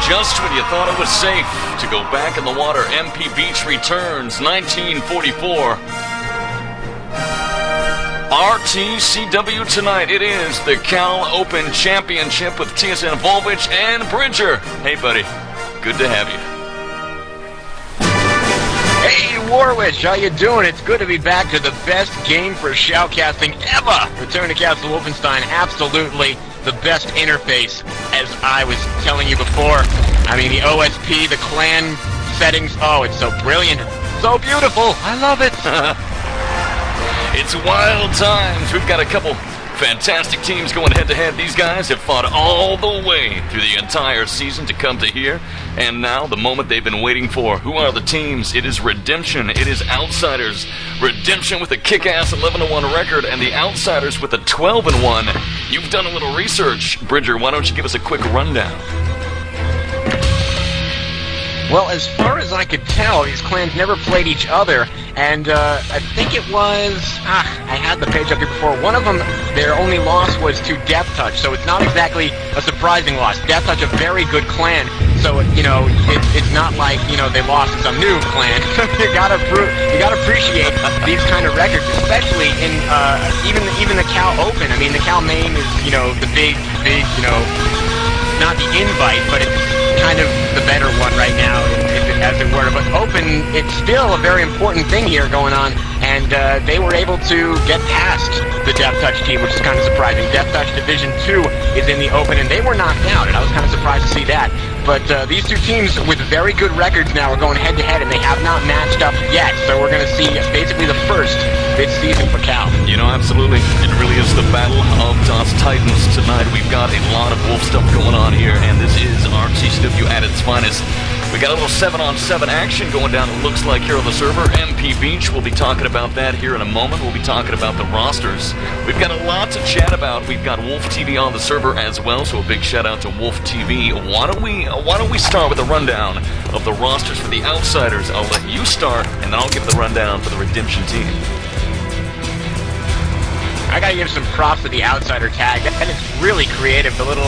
Just when you thought it was safe to go back in the water, MP Beach returns, 1944. RTCW tonight, it is the Cal Open Championship with TSN Warwitch and Bridger. Hey, buddy, good to have you. Hey, Warwitch, how you doing? It's good to be back to the best game for shoutcasting ever. Return to Castle Wolfenstein, absolutely the best interface, as I was telling you before. I mean, the OSP, the clan settings, oh, it's so brilliant, so beautiful. I love it. It's wild times. We've got a couple fantastic teams going head-to-head. These guys have fought all the way through the entire season to come to here. And now, the moment they've been waiting for. Who are the teams? It is Redemption. It is Outsiders. Redemption with a kick-ass 11-1 record, and the Outsiders with a 12-1. You've done a little research. Bridger, why don't you give us a quick rundown? Well, as far as I could tell, these clans never played each other, and I think it was, I had the page up here before, one of them, their only loss was to Death Touch, so it's not exactly a surprising loss. Death Touch, a very good clan, so, you know, it's not like, you know, they lost to some new clan. you gotta appreciate these kind of records, especially in, even the Cal Open. I mean, the Cal Main is, you know, the big, you know, not the invite, but it's kind of the better one right now, as it were. But Open, it's still a very important thing here going on, and they were able to get past the Death Touch team, which is kind of surprising. Death Touch Division 2 is in the Open, and they were knocked out, and I was kind of surprised to see that. But these two teams with very good records now are going head-to-head, and they have not matched up yet, so we're going to see basically the first this season for Cal. You know, absolutely. It really is the Battle of DOS Titans tonight. We've got a lot of Wolf stuff going on here, and this is RTCW at its finest. We got a little 7-on-7 action going down, it looks like, here on the server. MP Beach, we'll be talking about that here in a moment. We'll be talking about the rosters. We've got a lot to chat about. We've got Wolf TV on the server as well, so a big shout out to Wolf TV. Why don't we start with a rundown of the rosters for the Outsiders? I'll let you start, and then I'll give the rundown for the Redemption team. I gotta give some props to the Outsider tag. That is really creative. The little,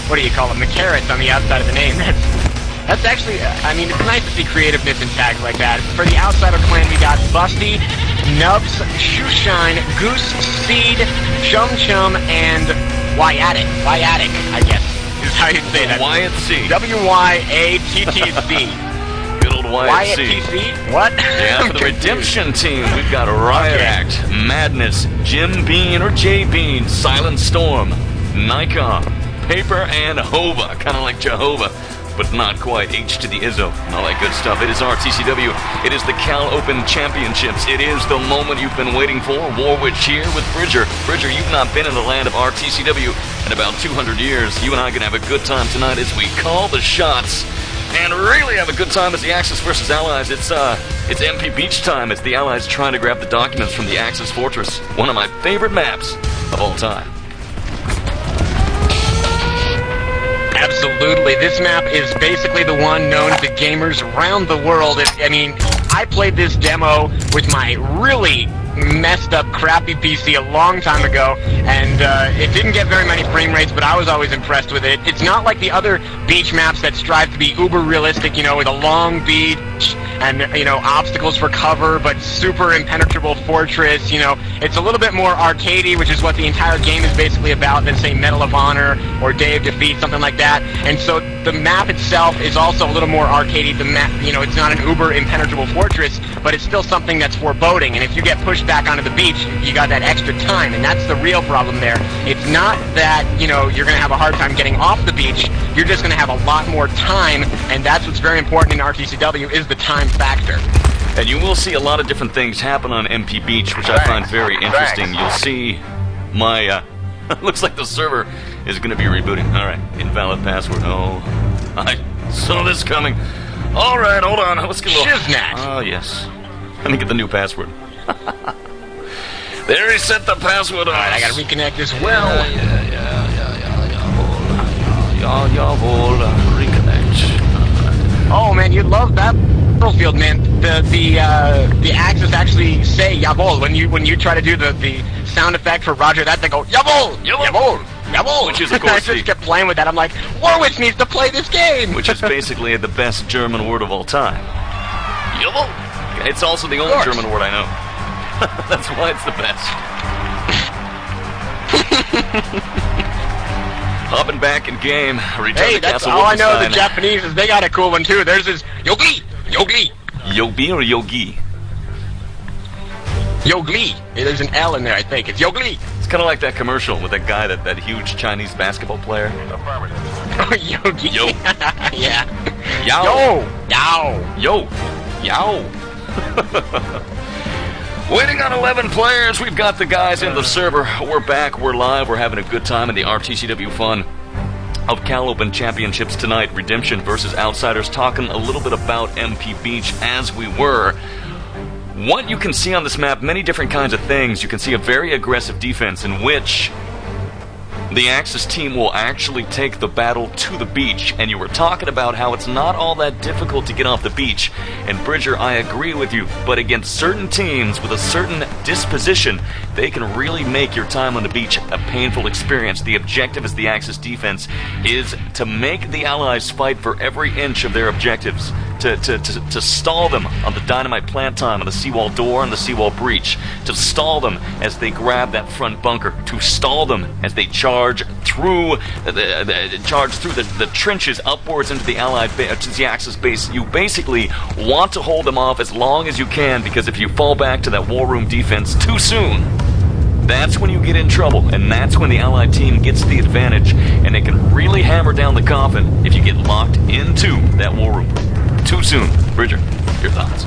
what do you call them? The carrots on the outside of the name. That's actually, I mean, it's nice to see creativeness in tags like that. For the Outsider clan, we got Busty, Nubs, Shoeshine, Goose, Seed, Chumchum, and Wyattc. Wyattc, I guess, is how you'd say that. wyattc. W-Y-A-T-T-C. Good old wyattc. wyattc? What? Yeah, for the Redemption team, we've got Riotact, Madness, Jim Bean or J Bean, Silentstorm, Nikon, Paper, and Hova. Kind of like Jehovah, but not quite. H to the Izzo, and all that good stuff. It is RTCW. It is the Cal Open Championships. It is the moment you've been waiting for. Warwitch here with Bridger. Bridger, you've not been in the land of RTCW in about 200 years. You and I can have a good time tonight as we call the shots and really have a good time as the Axis versus Allies. It's MP Beach time as the Allies trying to grab the documents from the Axis Fortress. One of my favorite maps of all time. Absolutely. This map is basically the one known to gamers around the world. I mean, I played this demo with my really messed up crappy PC a long time ago, and it didn't get very many frame rates, but I was always impressed with it. It's not like the other beach maps that strive to be uber realistic, you know, with a long beach and, you know, obstacles for cover, but super impenetrable fortress. You know, it's a little bit more arcadey, which is what the entire game is basically about, than say Medal of Honor or Day of Defeat, something like that. And so the map itself is also a little more arcadey. The map, you know, it's not an uber impenetrable fortress, but it's still something that's foreboding. And if you get pushed back onto the beach, you got that extra time, and that's the real problem there. It's not that, you know, you're going to have a hard time getting off the beach. You're just going to have a lot more time, and that's what's very important in RTCW, is the time factor. And you will see a lot of different things happen on MP Beach, which I find very interesting. You'll see my, looks like the server is going to be rebooting. All right, invalid password. Oh, I saw this coming. All right, hold on. Let's get a little... Shiznat. Oh, yes. Let me get the new password. There he set the password on. All right, I got to reconnect as well. Reconnect. Oh, man, you love that battlefield, man. The Axis actually say "Jawohl" when you try to do the sound effect for Roger that. They go "Jawohl, Jawohl." Jawohl! Which is, of I course, just kept playing with that. I'm like, Warwitch needs to play this game! which is basically the best German word of all time. Jawohl! It's also the only German word I know. That's why it's the best. Hopping back in game. Return Hey, to that's Castle all I know of the Wolfenstein. Japanese is they got a cool one too. Theirs is Yogi! Yogi! Yogi or Yogi? Yogli. There's an L in there, I think. It's Yogli! It's kind of like that commercial with that guy, that huge Chinese basketball player. Yogi. Yo. Yeah. Yow. Yow. Yo. Yow. Waiting on 11 players. We've got the guys in the server. We're back. We're live. We're having a good time in the RTCW fun of Cal Open Championships tonight. Redemption versus Outsiders. Talking a little bit about MP Beach as we were. What you can see on this map, many different kinds of things. You can see a very aggressive defense in which the Axis team will actually take the battle to the beach, and you were talking about how it's not all that difficult to get off the beach. And Bridger, I agree with you, but against certain teams with a certain disposition, they can really make your time on the beach a painful experience. The objective as the Axis defense is to make the Allies fight for every inch of their objectives, to stall them on the dynamite plant time, on the seawall door and the seawall breach, to stall them as they grab that front bunker, to stall them as they charge through the trenches upwards into the Allied to the Axis base. You basically want to hold them off as long as you can, because if you fall back to that war room defense too soon, that's when you get in trouble, and that's when the Allied team gets the advantage, and they can really hammer down the coffin if you get locked into that war room too soon. Bridger, your thoughts?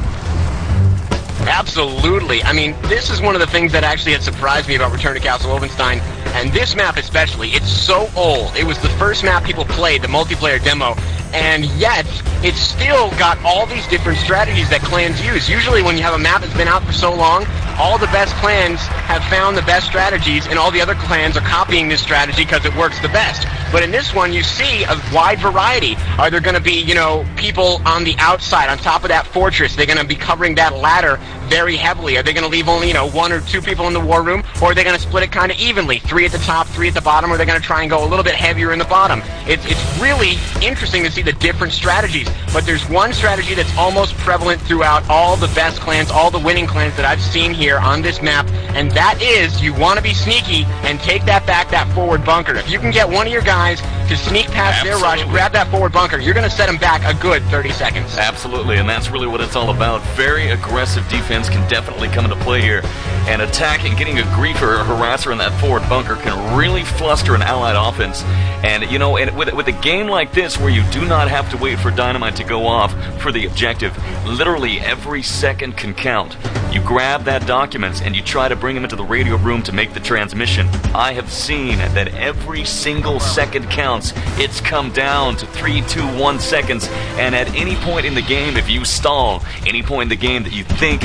Absolutely. I mean, this is one of the things that actually had surprised me about Return to Castle Wolfenstein, and this map especially. It's so old. It was the first map people played, the multiplayer demo, and yet it's still got all these different strategies that clans use. Usually when you have a map that's been out for so long, all the best clans have found the best strategies, and all the other clans are copying this strategy because it works the best. But in this one, you see a wide variety. Are there going to be, you know, people on the outside, on top of that fortress? They're going to be covering that ladder very heavily. Are they going to leave only, you know, 1 or 2 people in the war room? Or are they going to split it kind of evenly? 3 at the top, 3 at the bottom, or are they going to try and go a little bit heavier in the bottom? It's really interesting to see the different strategies. But there's one strategy that's almost prevalent throughout all the best clans, all the winning clans that I've seen here on this map, and that is you want to be sneaky and take that forward bunker. If you can get one of your guys to sneak past their rush, grab that forward bunker, you're going to set them back a good 30 seconds. Absolutely, and that's really what it's all about. Very aggressive defense can definitely come into play here, and attacking, getting a griefer or harasser in that forward bunker can really fluster an Allied offense. And, you know, and with a game like this where you do not have to wait for dynamite to go off for the objective, literally every second can count. You grab that documents and you try to bring them into the radio room to make the transmission. I have seen that every single second counts. It's come down to 3, 2, 1 seconds, and at any point in the game, if you stall, any point in the game that you think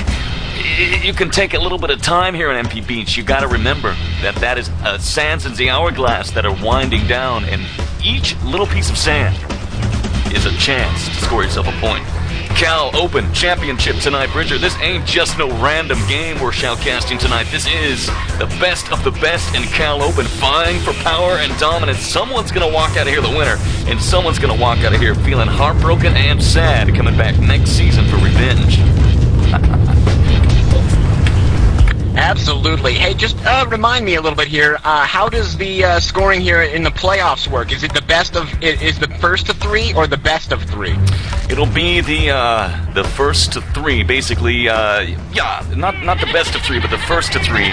you can take a little bit of time here on MP Beach, you got to remember that that is sands in the hourglass that are winding down, and each little piece of sand is a chance to score yourself a point. Cal Open Championship tonight, Bridger. This ain't just no random game we're shoutcasting tonight. This is the best of the best in Cal Open, vying for power and dominance. Someone's going to walk out of here the winner, and someone's going to walk out of here feeling heartbroken and sad, coming back next season for revenge. Absolutely. Hey, just remind me a little bit here. How does the scoring here in the playoffs work? Is it the best of? Is the first to 3 or the best of 3? It'll be the first to 3, basically. Yeah, not the best of 3, but the first to 3.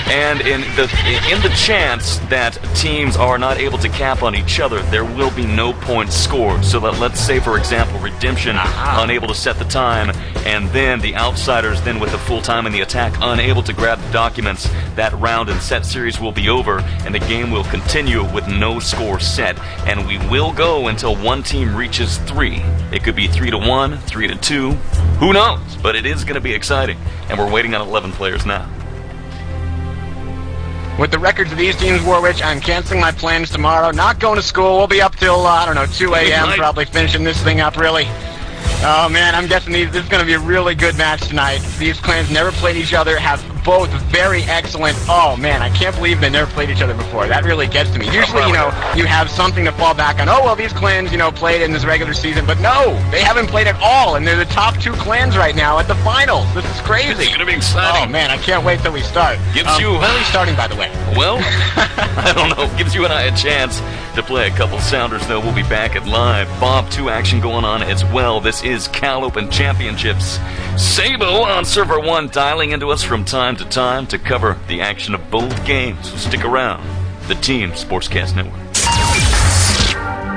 And in the chance that teams are not able to cap on each other, there will be no points scored. So that, let's say, for example, Redemption unable to set the time, and then the Outsiders, then with the full time in the attack, unable to grab the documents. That round and set series will be over, and the game will continue with no score set. And we will go until one team reaches 3. It could be 3-1, 3-2. Who knows? But it is going to be exciting, and we're waiting on 11 players now. With the records of these teams, Warwitch, I'm canceling my plans tomorrow. Not going to school. We'll be up till, I don't know, 2 a.m. probably finishing this thing up, really. Oh, man, I'm guessing this is going to be a really good match tonight. These clans never played each other, have both very excellent. Oh man, I can't believe they never played each other before. That really gets to me. Usually, you know, you have something to fall back on. Oh well, these clans, you know, played in this regular season, but no, they haven't played at all, and they're the top 2 clans right now at the finals. This is crazy. It's gonna be exciting. Oh man, I can't wait till we start. Gives you. When are we starting, by the way? Well, I don't know. Gives you and I a chance to play a couple sounders, though. We'll be back at live Bob 2 action going on as well. This is Cal Open Championships. Sabo on Server 1 dialing into us from time to time to cover the action of both games. So stick around. The Team Sportscast Network.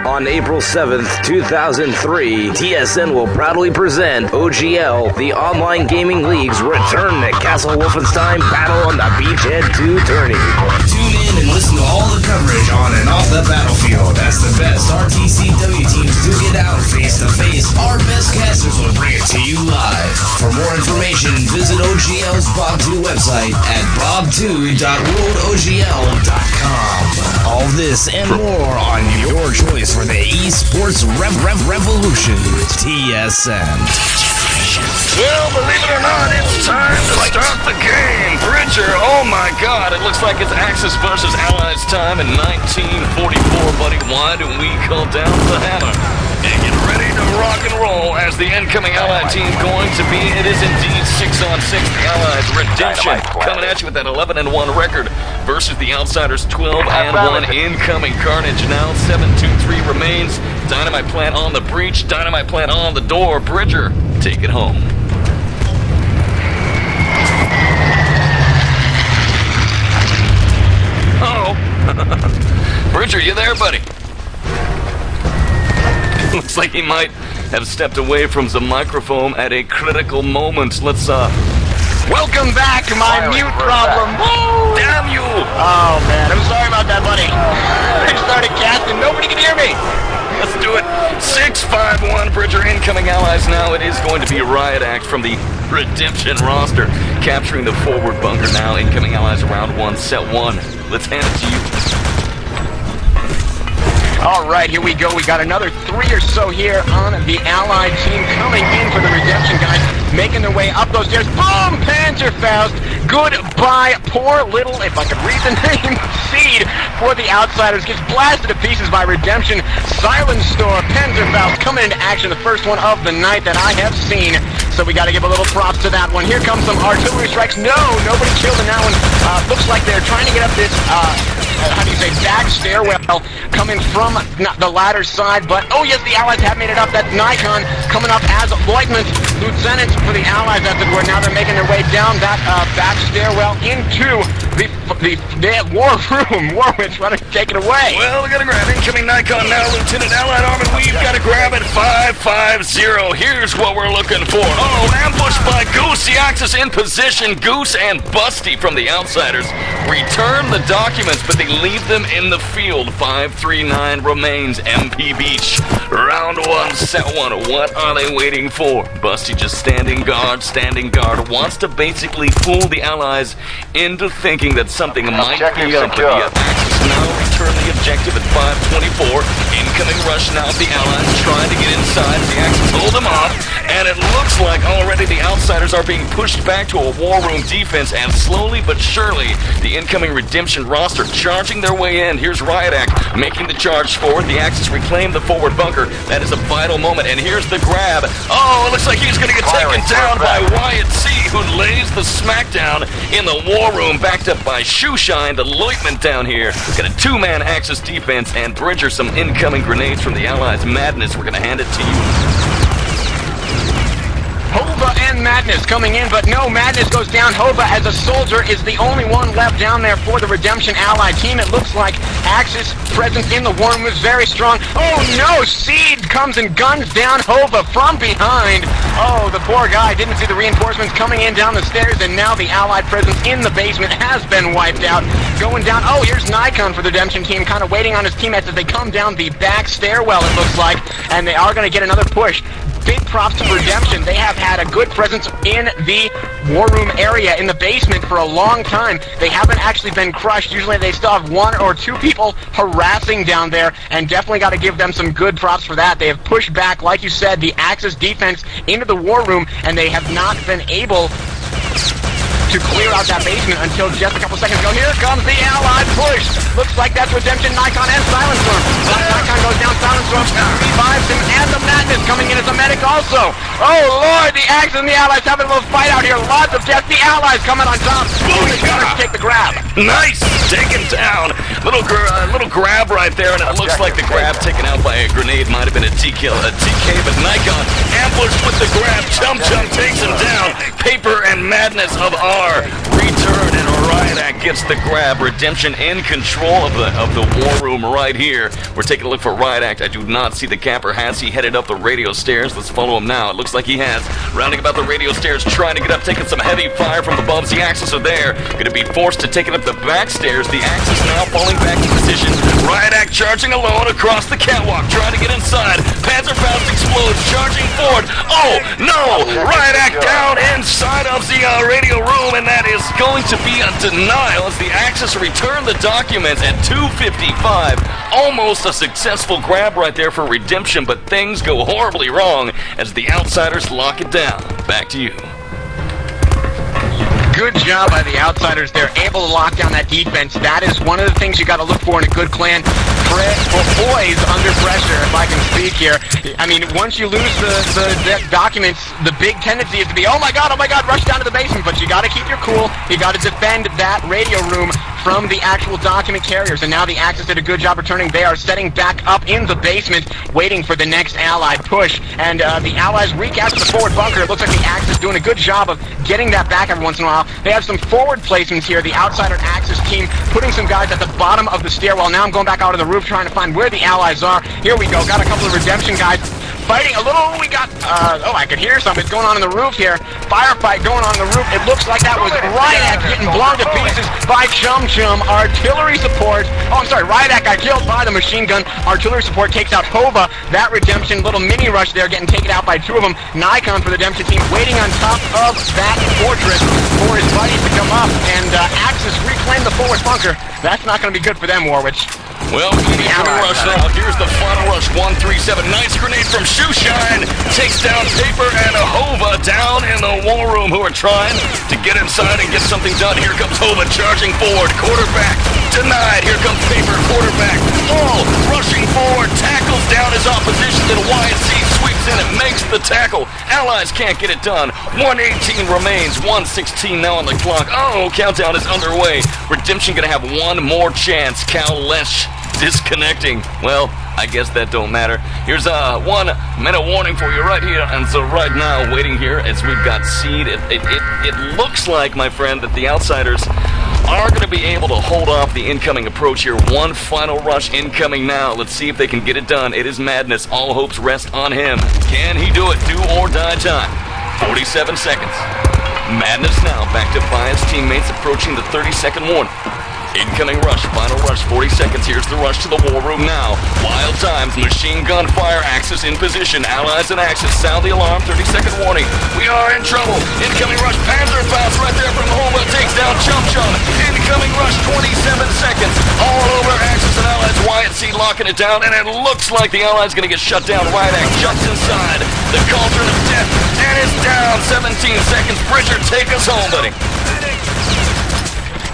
On April 7th, 2003, TSN will proudly present OGL, the Online Gaming League's return to Castle Wolfenstein Battle on the Beachhead 2 tourney. Tune in and listen to all the coverage on and off the battlefield as the best RTCW teams duke it out face to face. Our best casters will bring it to you live. For more information, visit OGL's Bob 2 website at bob2.worldogl.com. All this and more on your choice for the esports revolution. TSN. Well, believe it or not, it's time to start the game. Bridger, oh my god, it looks like it's Axis versus Allies time in 1944, buddy. Why do we call down the hammer? And get ready to rock and roll as the incoming Allied team going to be, it is indeed 6-on-6, the Allies Redemption, coming at you with that 11-1 record versus the Outsiders 12-1 incoming carnage. Now 7-2-3 remains. Dynamite plant on the breach, dynamite plant on the door. Bridger, take it home. Oh, Bridger, you there, buddy? Looks like he might have stepped away from the microphone at a critical moment. Let's, Welcome back to my mute problem. Woo! Damn you! Oh man, I'm sorry about that, buddy. I started casting, nobody can hear me. Let's do it. 6-5-1, Bridger, incoming Allies now. It is going to be a riot act from the Redemption roster. Capturing the forward bunker now. Incoming Allies around 1, set 1. Let's hand it to you. All right, here we go. We got another 3 or so here on the Allied team coming in for the Redemption guys, making their way up those stairs. Boom! Panzerfaust. Goodbye. Poor little, if I could read the name, seed for the Outsiders. Gets blasted to pieces by Redemption. Silentstorm. Panzerfaust coming into action. The first one of the night that I have seen. So we got to give a little props to that one. Here comes some artillery strikes. No, nobody killed in that one. Looks like they're trying to get up this, how do you say, back stairwell coming from the ladder side. But, oh yes, the Allies have made it up. That's Nikon coming up as lieutenant for the Allies, as it were. Now they're making their way down that back stairwell into the war room. Warwitch, why don't you take it away? Well, we got to grab incoming Nikon now. Lieutenant Allied Armin, we've got to grab it. 5-5-0. Here's what we're looking for. Oh, ambushed by Goose. The Axis in position. Goose and Busty from the Outsiders return the documents, but they leave them in the field. 5-3-9 remains. MP Beach. Round 1, set 1. What are they waiting for? Busty just standing guard. Wants to basically fool the Allies into thinking that something might be up. But the Axis now return the objective at 5-24. Incoming rush now of the Allies trying to get inside. The Axis hold them off. And it looks like already the Outsiders are being pushed back to a war room defense, and slowly but surely the incoming Redemption roster charging their way in. Here's Riotact making the charge forward. The Axis reclaim the forward bunker. That is a vital moment, and here's the grab. Oh, it looks like he's going to get taken down by wyattc, who lays the smackdown in the war room, backed up by Shoeshine, the lieutenant down here. Got a 2-man Axis defense, and Bridger some incoming grenades from the Allies. Madness, we're going to hand it to you. Hova and Madness coming in, but no, Madness goes down. Hova, as a soldier, is the only one left down there for the Redemption Allied team. It looks like Axis presence in the war room is very strong. Oh no, Seed comes and guns down Hova from behind. Oh, the poor guy didn't see the reinforcements coming in down the stairs, and now the Allied presence in the basement has been wiped out. Going down, oh, here's Nikon for the Redemption team, kind of waiting on his teammates as they come down the back stairwell, it looks like, and they are going to get another push. Big props to Redemption. They have had a good presence in the war room area in the basement for a long time. They haven't actually been crushed. Usually they still have 1 or 2 people harassing down there, and definitely got to give them some good props for that. They have pushed back, like you said, the Axis defense into the war room, and they have not been able to clear out that basement until just a couple seconds ago. Here comes the Allied push. Looks like that's Redemption, Nikon, and Silentstorm. Nikon goes down, Silentstorm revives him, and the Madness coming in as a medic also. Oh Lord, the Axis and the Allies having a little fight out here. Lots of death. The Allies coming on top. Only to take the grab. Nice! Taken down. Little grab right there, and it looks like the grab taken out by a grenade might have been a TK, but Nikon ambushed with the grab. Chumchum takes him down. Paper and Madness of R return, and riotact gets the grab. Redemption in control of the war room right here. We're taking a look for riotact. I do not see the capper. Has he headed up the radio stairs? Let's follow him now. It looks like he has. Rounding about the radio stairs, trying to get up, taking some heavy fire from above. The Axis are there. Going to be forced to take it up the back stairs. The Axis now falling back in position. Riotact charging alone across the catwalk, trying to get inside. Panzerfaust explodes, charging forward. Oh, no! Riotact down inside of the radio room, and that is going to be a denial as the Axis return the documents at 2:55. Almost a successful grab right there for Redemption, but things go horribly wrong as the Outsiders lock it down. Back to you. Good job by the Outsiders. They're able to lock down that defense. That is one of the things you got to look for in a good clan. Boys under pressure, if I can speak here. I mean, once you lose the documents, the big tendency is to be, oh my god, rush down to the basement. But you got to keep your cool. You got to defend that radio room from the actual document carriers. And now the Axis did a good job returning. They are setting back up in the basement, waiting for the next Allied push. And the Allies recast the forward bunker. It looks like the Axis doing a good job of getting that back every once in a while. They have some forward placements here. The Outsider Axis team putting some guys at the bottom of the stairwell. Now I'm going back out of the roof trying to find where the Allies are. Here we go. Got a couple of Redemption guys fighting a little. We got, I could hear something. It's going on in the roof here. Firefight going on in the roof. It looks like that was Riotact getting blown to pieces by Chumchum. Artillery support. Oh, I'm sorry. Riotact got killed by the machine gun. Artillery support takes out Hova. That Redemption little mini rush there getting taken out by two of them. Nikon for the Redemption team waiting on top of that fortress for his buddies to come up. And Axis reclaim the forward bunker. That's not going to be good for them, Warwitch. Well, the rush now. Here's the final rush. 137. Nice grenade from Shoeshine. Takes down Paper and a Hova down in the war room who are trying to get inside and get something done. Here comes Hova charging forward. Quarterback denied. Here comes Paper. Quarterback. All rushing forward. Tackles down his opposition. And wyattc sweeps in and makes the tackle. Allies can't get it done. 118 remains. 116 now on the clock. Oh, countdown is underway. Redemption gonna have one more chance. Cal Lesh disconnecting. Well, I guess that don't matter. Here's a 1 minute warning for you right here. And so right now, waiting here as we've got seed. It looks like, my friend, that the Outsiders are going to be able to hold off the incoming approach here. One final rush incoming now. Let's see if they can get it done. It is Madness. All hopes rest on him. Can he do it? Do or die time. 47 seconds. Madness now back to Bias teammates approaching the 30-second warning. Incoming rush, final rush, 40 seconds. Here's the rush to the war room now. Wild times, machine gun fire, Axis in position. Allies and Axis, sound the alarm, 30-second warning. We are in trouble. Incoming rush, Panzerfaust right there from Hova takes down Chumchum. Incoming rush, 27 seconds. All over Axis and Allies, wyattc locking it down, and it looks like the Allies gonna get shut down. Riotact jumps inside the cauldron of death, and is down. 17 seconds. Bridger, take us home, buddy.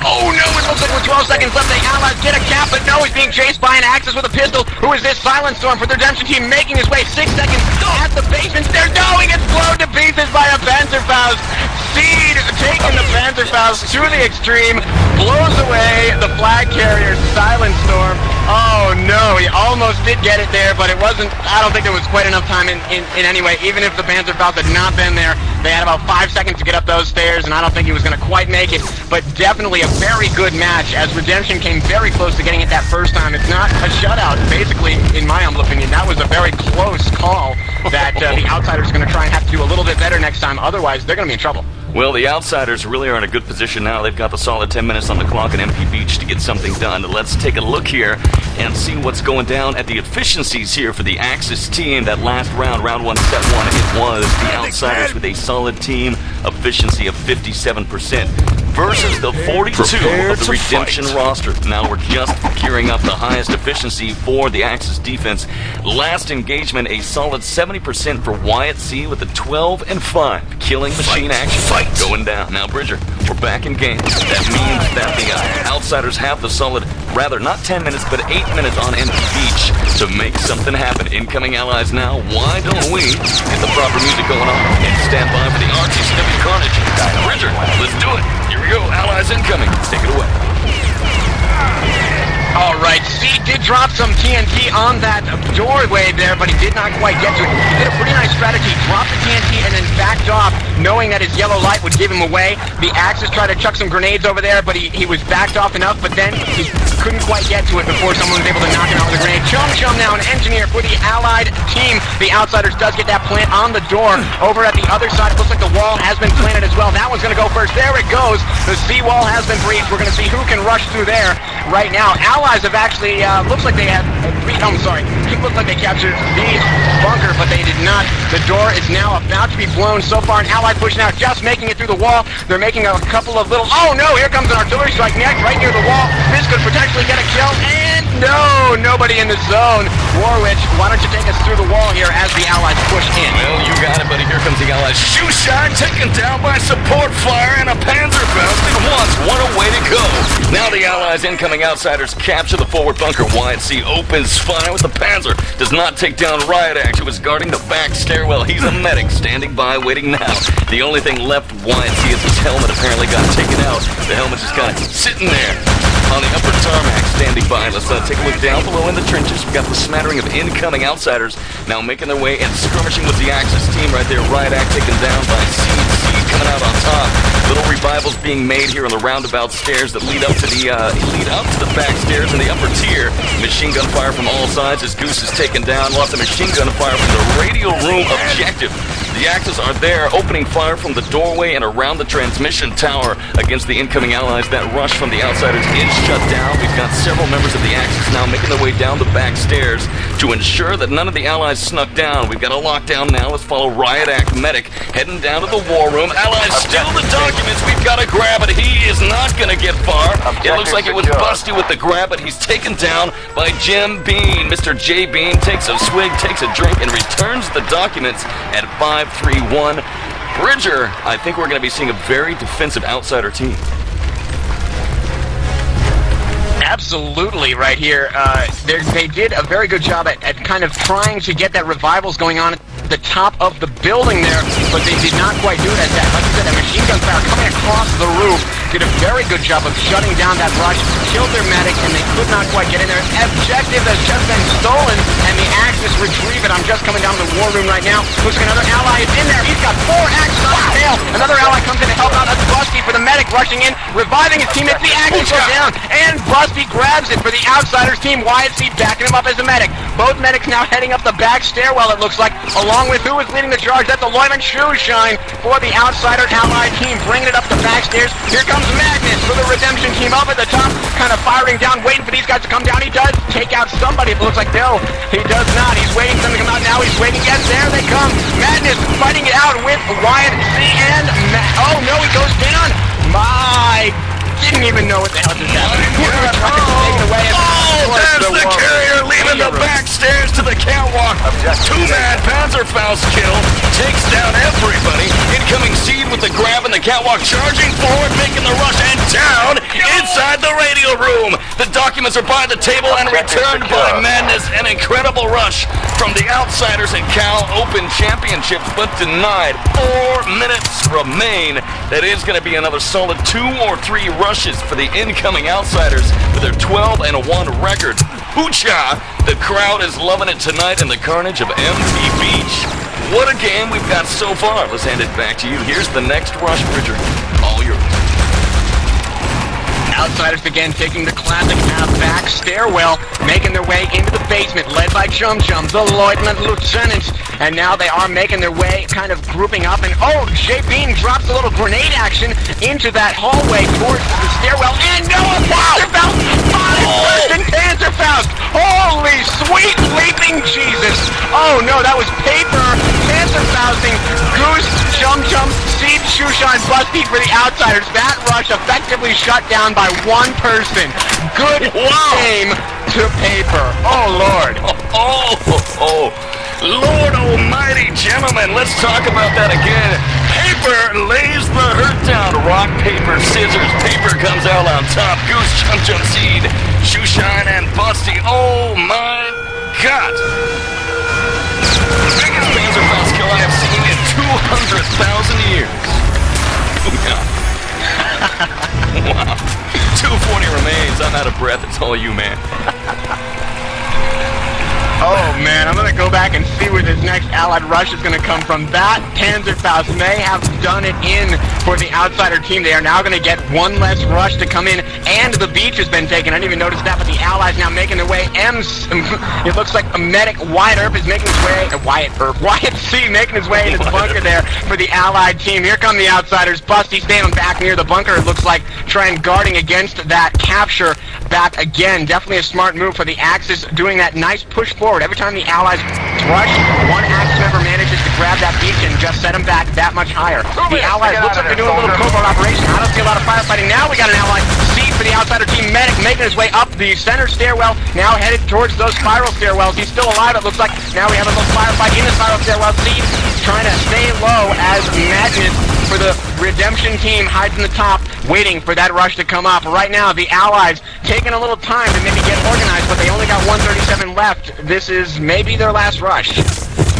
Oh no, it looks like with 12 seconds left, the Allies get a cap, but no, he's being chased by an Axis with a pistol. Who is this? Silentstorm for the Redemption team making his way 6 seconds at the basement. They're going, it's blown to pieces by a Panzerfaust. Seed taking the Panzerfaust to the extreme, blows away the flag carrier Silentstorm. Oh no, he almost did get it there, but it wasn't, I don't think there was quite enough time in any way. Even if the Panzerfaust had not been there, they had about 5 seconds to get up those stairs, and I don't think he was going to quite make it, but definitely a very good match as Redemption came very close to getting it that first time. It's not a shutout, basically, in my humble opinion. That was a very close call that the Outsiders are going to try and have to do a little bit better next time. Otherwise, they're going to be in trouble. Well, the Outsiders really are in a good position now. They've got the solid 10 minutes on the clock at MP Beach to get something done. Let's take a look here and see what's going down at the efficiencies here for the Axis team. That last round, round 1, set 1, it was the Outsiders with a solid team efficiency of 57%. versus the 42 of the Redemption roster. Now we're just gearing up the highest efficiency for the Axis defense. Last engagement, a solid 70% for wyattc with a 12 and 5 killing machine action going down. Now Bridger, we're back in game. That means that the Outsiders have the solid, rather not 10 minutes, but 8 minutes on empty beach to make something happen. Incoming allies now. Why don't we get the proper music going on and stand by for the RTCW carnage? Bridger, let's do it. Here we go. Allies incoming. Take it away. All right, C did drop some TNT on that doorway there, but he did not quite get to it. He did a pretty nice strategy, dropped the TNT and then backed off, knowing that his yellow light would give him away. The Axis tried to chuck some grenades over there, but he was backed off enough, but then he couldn't quite get to it before someone was able to knock him out with a grenade. Chumchum now, an engineer for the Allied team. The Outsiders does get that plant on the door. Over at the other side, it looks like the wall has been planted as well. That one's going to go first. There it goes. The sea wall has been breached. We're going to see who can rush through there right now. Allies have actually, looks like they have, it looked like they captured the bunker, but they did not. The door is now about to be blown. So far, an Allied pushing out, just making it through the wall. They're making a couple of little, oh no, here comes an artillery strike next, right near the wall. This could potentially get a kill, and no, nobody in the zone. Warwitch, why don't you take us through the wall here as the Allies push in? Well, you got it, buddy. Here comes the Allies. Shoeshine taken down by support fire and a Panzerfaust at once. What a way to go. Now the Allies incoming Outsiders capture the forward bunker. wyattc opens fire with the Panzer. Does not take down riotact, who is guarding the back stairwell. He's a medic standing by waiting now. The only thing left wyattc is his helmet apparently got taken out. The helmet's just kind of sitting there on the upper tarmac standing by. Let's take a look down below in the trenches. We've got the smattering of incoming Outsiders now making their way and skirmishing with the Axis team right there. Riotact taken down by C coming out on top. Little revivals being made here on the roundabout stairs that lead up to the back stairs in the upper tier. Machine gun fire from all sides as Goose is taken down. Lots of machine gun fire from the radio room objective. The Axis are there, opening fire from the doorway and around the transmission tower against the incoming Allies. That rush from the Outsiders is shut down. We've got several members of the Axis now making their way down the back stairs to ensure that none of the Allies snuck down. We've got a lockdown now. Let's follow Riotact Medic heading down to the war room. Allies steal the documents. We've got to grab it. He is not going to get far. It looks like it was Busty with the grab, but he's taken down by Jim Bean. Mr. J. Bean takes a swig, takes a drink, and returns the documents at 5-3-1. Bridger, I think we're going to be seeing a very defensive Outsider team. Absolutely, right here. They did a very good job at kind of trying to get that revivals going on at the top of the building there, but they did not quite do it as that. Like I said, that machine gun fire coming across the roof did a very good job of shutting down that rush, killed their medic, and they could not quite get in there. Objective has just been stolen, and the Axis retrieve it. I'm just coming down to the war room right now. Looks like another ally is in there. He's got 4 Axis on his tail. Another ally comes in to help out. That's Busty for the medic rushing in, reviving his teammates. The Axis goes down, and Busty grabs it for the Outsiders team. wyattc backing him up as a medic. Both medics now heading up the back stairwell, it looks like, along with who is leading the charge. That's the Loyman Shoeshine for the Outsider Allied team, bringing it up the back stairs. Here comes Magnus for the Redemption team up at the top, kind of firing down, waiting for these guys to come down. He does take out somebody, but looks like no, he does not. He's waiting for them to come out now. He's waiting. Yes, there they come. Magnus fighting it out with wyattc and oh no, he goes down. My, didn't even know what the hell just happened. There's the carrier leaving the back stairs to the catwalk. 2-man Panzerfaust kill takes down everybody. Incoming Seed with the grab and the catwalk, charging forward, making the rush, and down inside the radio room. The documents are by the table and returned by Madness. An incredible rush from the Outsiders and Cal Open Championships, but denied. 4 minutes remain. That is going to be another solid 2 or 3 rushes for the incoming Outsiders with their 12-1 record. Hoocha! The crowd is loving it tonight in the carnage of empty beach. What a game we've got so far. Let's hand it back to you. Here's the next rush, Bridger. All yours. Outsiders again taking the classic back stairwell, making their way into the basement, led by Chumchum, the lieutenant. And now they are making their way, kind of grouping up. And oh, J. Bean drops a little grenade action into that hallway towards the stairwell. And no, Panzerfaust! 5-person Panzerfaust! Holy sweet leaping Jesus! Oh no, that was paper. panzer-fausting Goose, Chumchum, Seed, Shoeshine, Busty for the Outsiders. That rush effectively shut down by one person. Good game to Paper. Oh, Lord. Lord almighty, gentlemen, let's talk about that again. Paper lays the hurt down. Rock, paper, scissors. Paper comes out on top. Goose, Chumchum, Seed, Shoeshine, and Busty. Oh my God. Biggest panzer-faust kill I have seen in 200,000 years. Wow. 240 remains. I'm out of breath. It's all you, man. Oh man, I'm gonna go back and see where this next Allied rush is gonna come from. That Panzerfaust may have done it in for the Outsider team. They are now gonna get one less rush to come in, and the beach has been taken. I didn't even notice that, but the Allies now making their way. It looks like a medic Wyatt is making his way. wyattc making his way into the bunker there for the Allied team. Here come the Outsiders. Busty standing back near the bunker. It looks like trying guarding against that capture back again. Definitely a smart move for the Axis, doing that nice push forward. Every time the Allies rush, one Axis member manages to grab that beach and just set them back that much higher. The Allies looks like they're doing a little covert operation. I don't see a lot of firefighting now. We got an Allied Seed for the Outsider team medic making his way up the center stairwell, now headed towards those spiral stairwells. He's still alive, it looks like. Now we have a little firefight in the spiral stairwell. Seed trying to stay low as Madness for the Redemption team hides in the top, waiting for that rush to come up. Right now, the Allies taking a little time to maybe get organized, but they only got 137 left. This is maybe their last rush.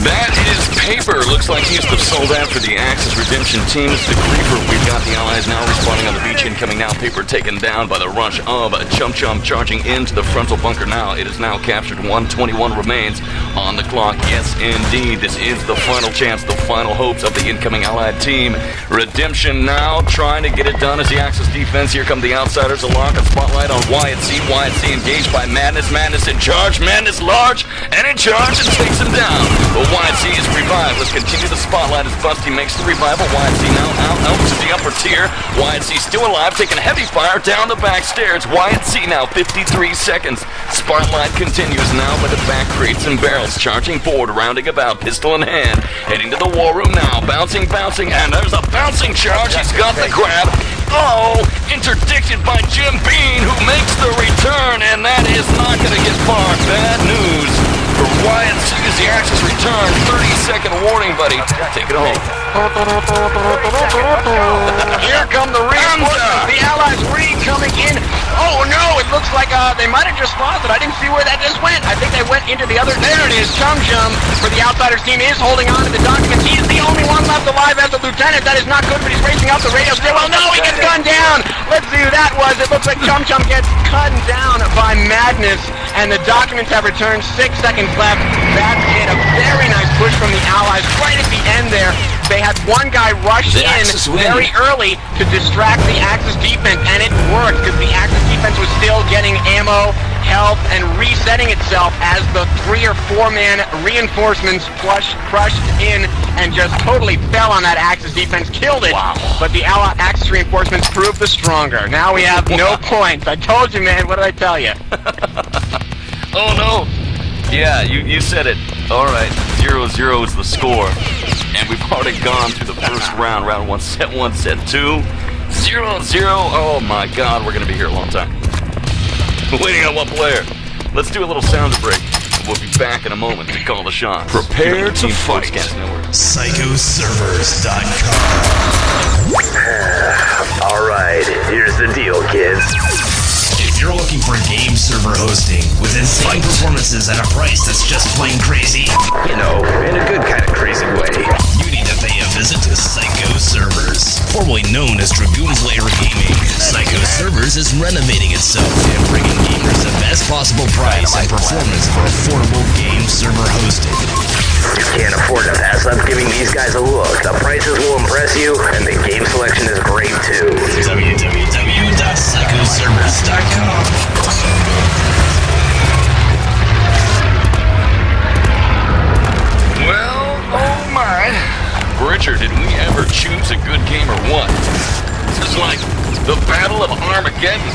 That is Paper. Looks like he's the sold out for the Axis Redemption team. It's the Creeper. We've got the Allies now responding on the beach. Incoming now. Paper taken down by the rush of Chumchum, charging into the frontal bunker now. It is now captured. 121 remains on the clock. Yes, indeed. This is the final chance, the final hopes of the incoming Allied team. Redemption now trying to get it done as the Axis defense. Here come the Outsiders. A lock, a spotlight on wyattc. wyattc engaged by Madness. Madness in charge. Madness large and in charge and takes him down. But wyattc is revived. Let's continue the spotlight as Busty makes the revival. wyattc now out to the upper tier. wyattc still alive, taking heavy fire down the back stairs. wyattc now 53 seconds. Spotlight continues now by the back crates and barrels, charging forward, rounding about, pistol in hand, heading to the war room now, bouncing, and there's a bouncing charge. He's got the grab. Oh, interdicted by Jim Bean, who makes the return, and that is not going to get far. Bad news for wyattc as the Axis return. 30-second warning, buddy. Take it home. Here come the reinforcements. The Allies coming in. Oh no, it looks like they might have just lost it. I didn't see where that just went. I think they went into the other. There it is. Chumchum for the Outsiders team is holding on to the documents. He's the only one left alive as a lieutenant. That is not good, but he's racing up the radio stairwell. No, he gets gunned down. Let's see who that was. It looks like Chumchum gets cut down by Madness, and the documents have returned. 6 seconds left. That's it. A very nice push from the Allies right at the end there. They had one guy rush in very early to distract the Axis defense, and it worked because the Axis defense was still getting ammo, health, and resetting itself as the 3 or 4 man reinforcements crushed in and just totally fell on that Axis defense, killed it. Wow. But the Axis reinforcements proved the stronger. Now we have no points. I told you, man. What did I tell you? Oh no. Yeah, you said it. All right, 0-0 is the score. And we've already gone through the first round. Round 1, set 1, set 2. 0-0. Oh my God, we're going to be here a long time. Waiting on one player. Let's do a little sounder break. We'll be back in a moment to call the shots. Prepare to fight. Psychoservers.com. Alright, here's the deal, kids. If you're looking for game server hosting with insane performances at a price that's just plain crazy, You know, in a good kind of crazy way. you need to pay a visit to Psycho Servers, formerly known as Dragoon's Lair Gaming. Psycho Servers is renovating itself and bringing gamers the best possible price and performance for affordable game server hosting. You can't afford to pass up giving these guys a look. The prices will impress you, and the game selection is great too. www.psychoservers.com. Well, oh my. Bridger, did we ever choose a good game or what? This is like the Battle of Armageddon.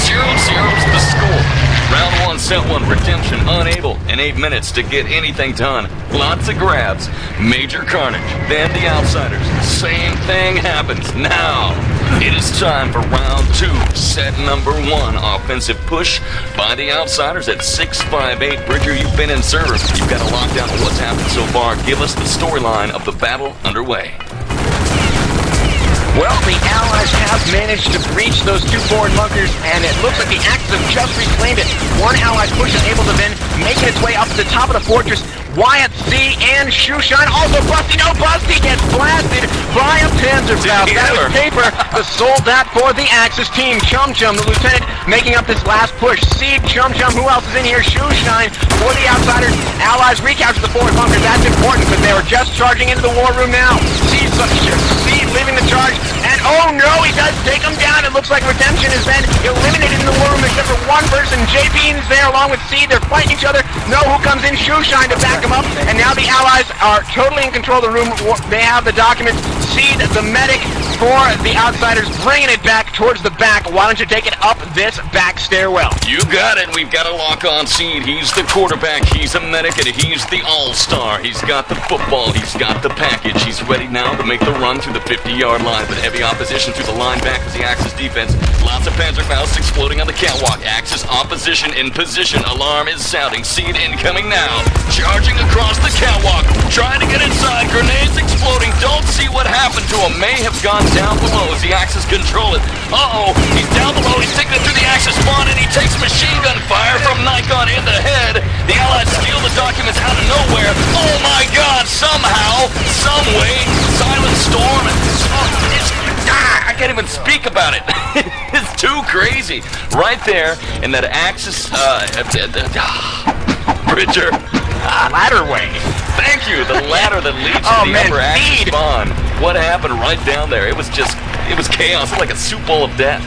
0-0's the score. Round 1, Set 1 Redemption unable in 8 minutes to get anything done. Lots of grabs, major carnage. Then the Outsiders. Same thing happens. Now, it is time for round 2. Set number 1. Offensive push by the Outsiders at 658. Bridger, you've been in server. You've got a lockdown of what's happened so far. Give us the storyline of the battle underway. Well, the Allies have managed to breach those 2 forward bunkers, and it looks like the Axis have just reclaimed it. One Allied push is able to then make its way up to the top of the fortress. wyattc and shoeshine, also Busty. No, Busty gets blasted by a Panzerfaust. That was Paper, the soldat for the Axis team. Chumchum, the lieutenant, making up this last push. Seed, Chumchum, who else is in here? Shoeshine for the Outsiders. Allies recapture the forward bunker. That's important because they were just charging into the war room now. Seed leaving the charge. And oh no, he does take him down. It looks like Redemption has been eliminated in the war room except for one person. JB's there along with Seed. They're fighting each other. No, who comes in? Shoeshine to back him up. And now the Allies are totally in control of the room. They have the documents. Seed, the medic for the Outsiders, bringing it back towards the back. Why don't you take it up this back stairwell? You got it. We've got a lock on Seed. He's the quarterback. He's a medic, and he's the all-star. He's got the football. He's got the package. He's ready now to make the run to the 50-yard line. But heavy opposition through the line back was the Axis defense. Lots of Panzerfausts exploding on the catwalk. Axis opposition in position. Alarm is sounding. Seed incoming now. Charging across the catwalk. Trying to get inside. Grenades exploding. Don't see what happened to him. May have gone down below as the Axis control it. Uh-oh. He's down below. He's taking it through the Axis spawn, and he takes machine gun fire from Nikon in the head. The Allies steal the documents out of nowhere. Oh my God. Somehow, some way, silentstorm. I can't even speak about it. It's too crazy. Right there in that Axis, Bridger. Ladder way. Thank you. The ladder that leads to the upper Axis spawn. What happened right down there? It was chaos. It was like a soup bowl of death.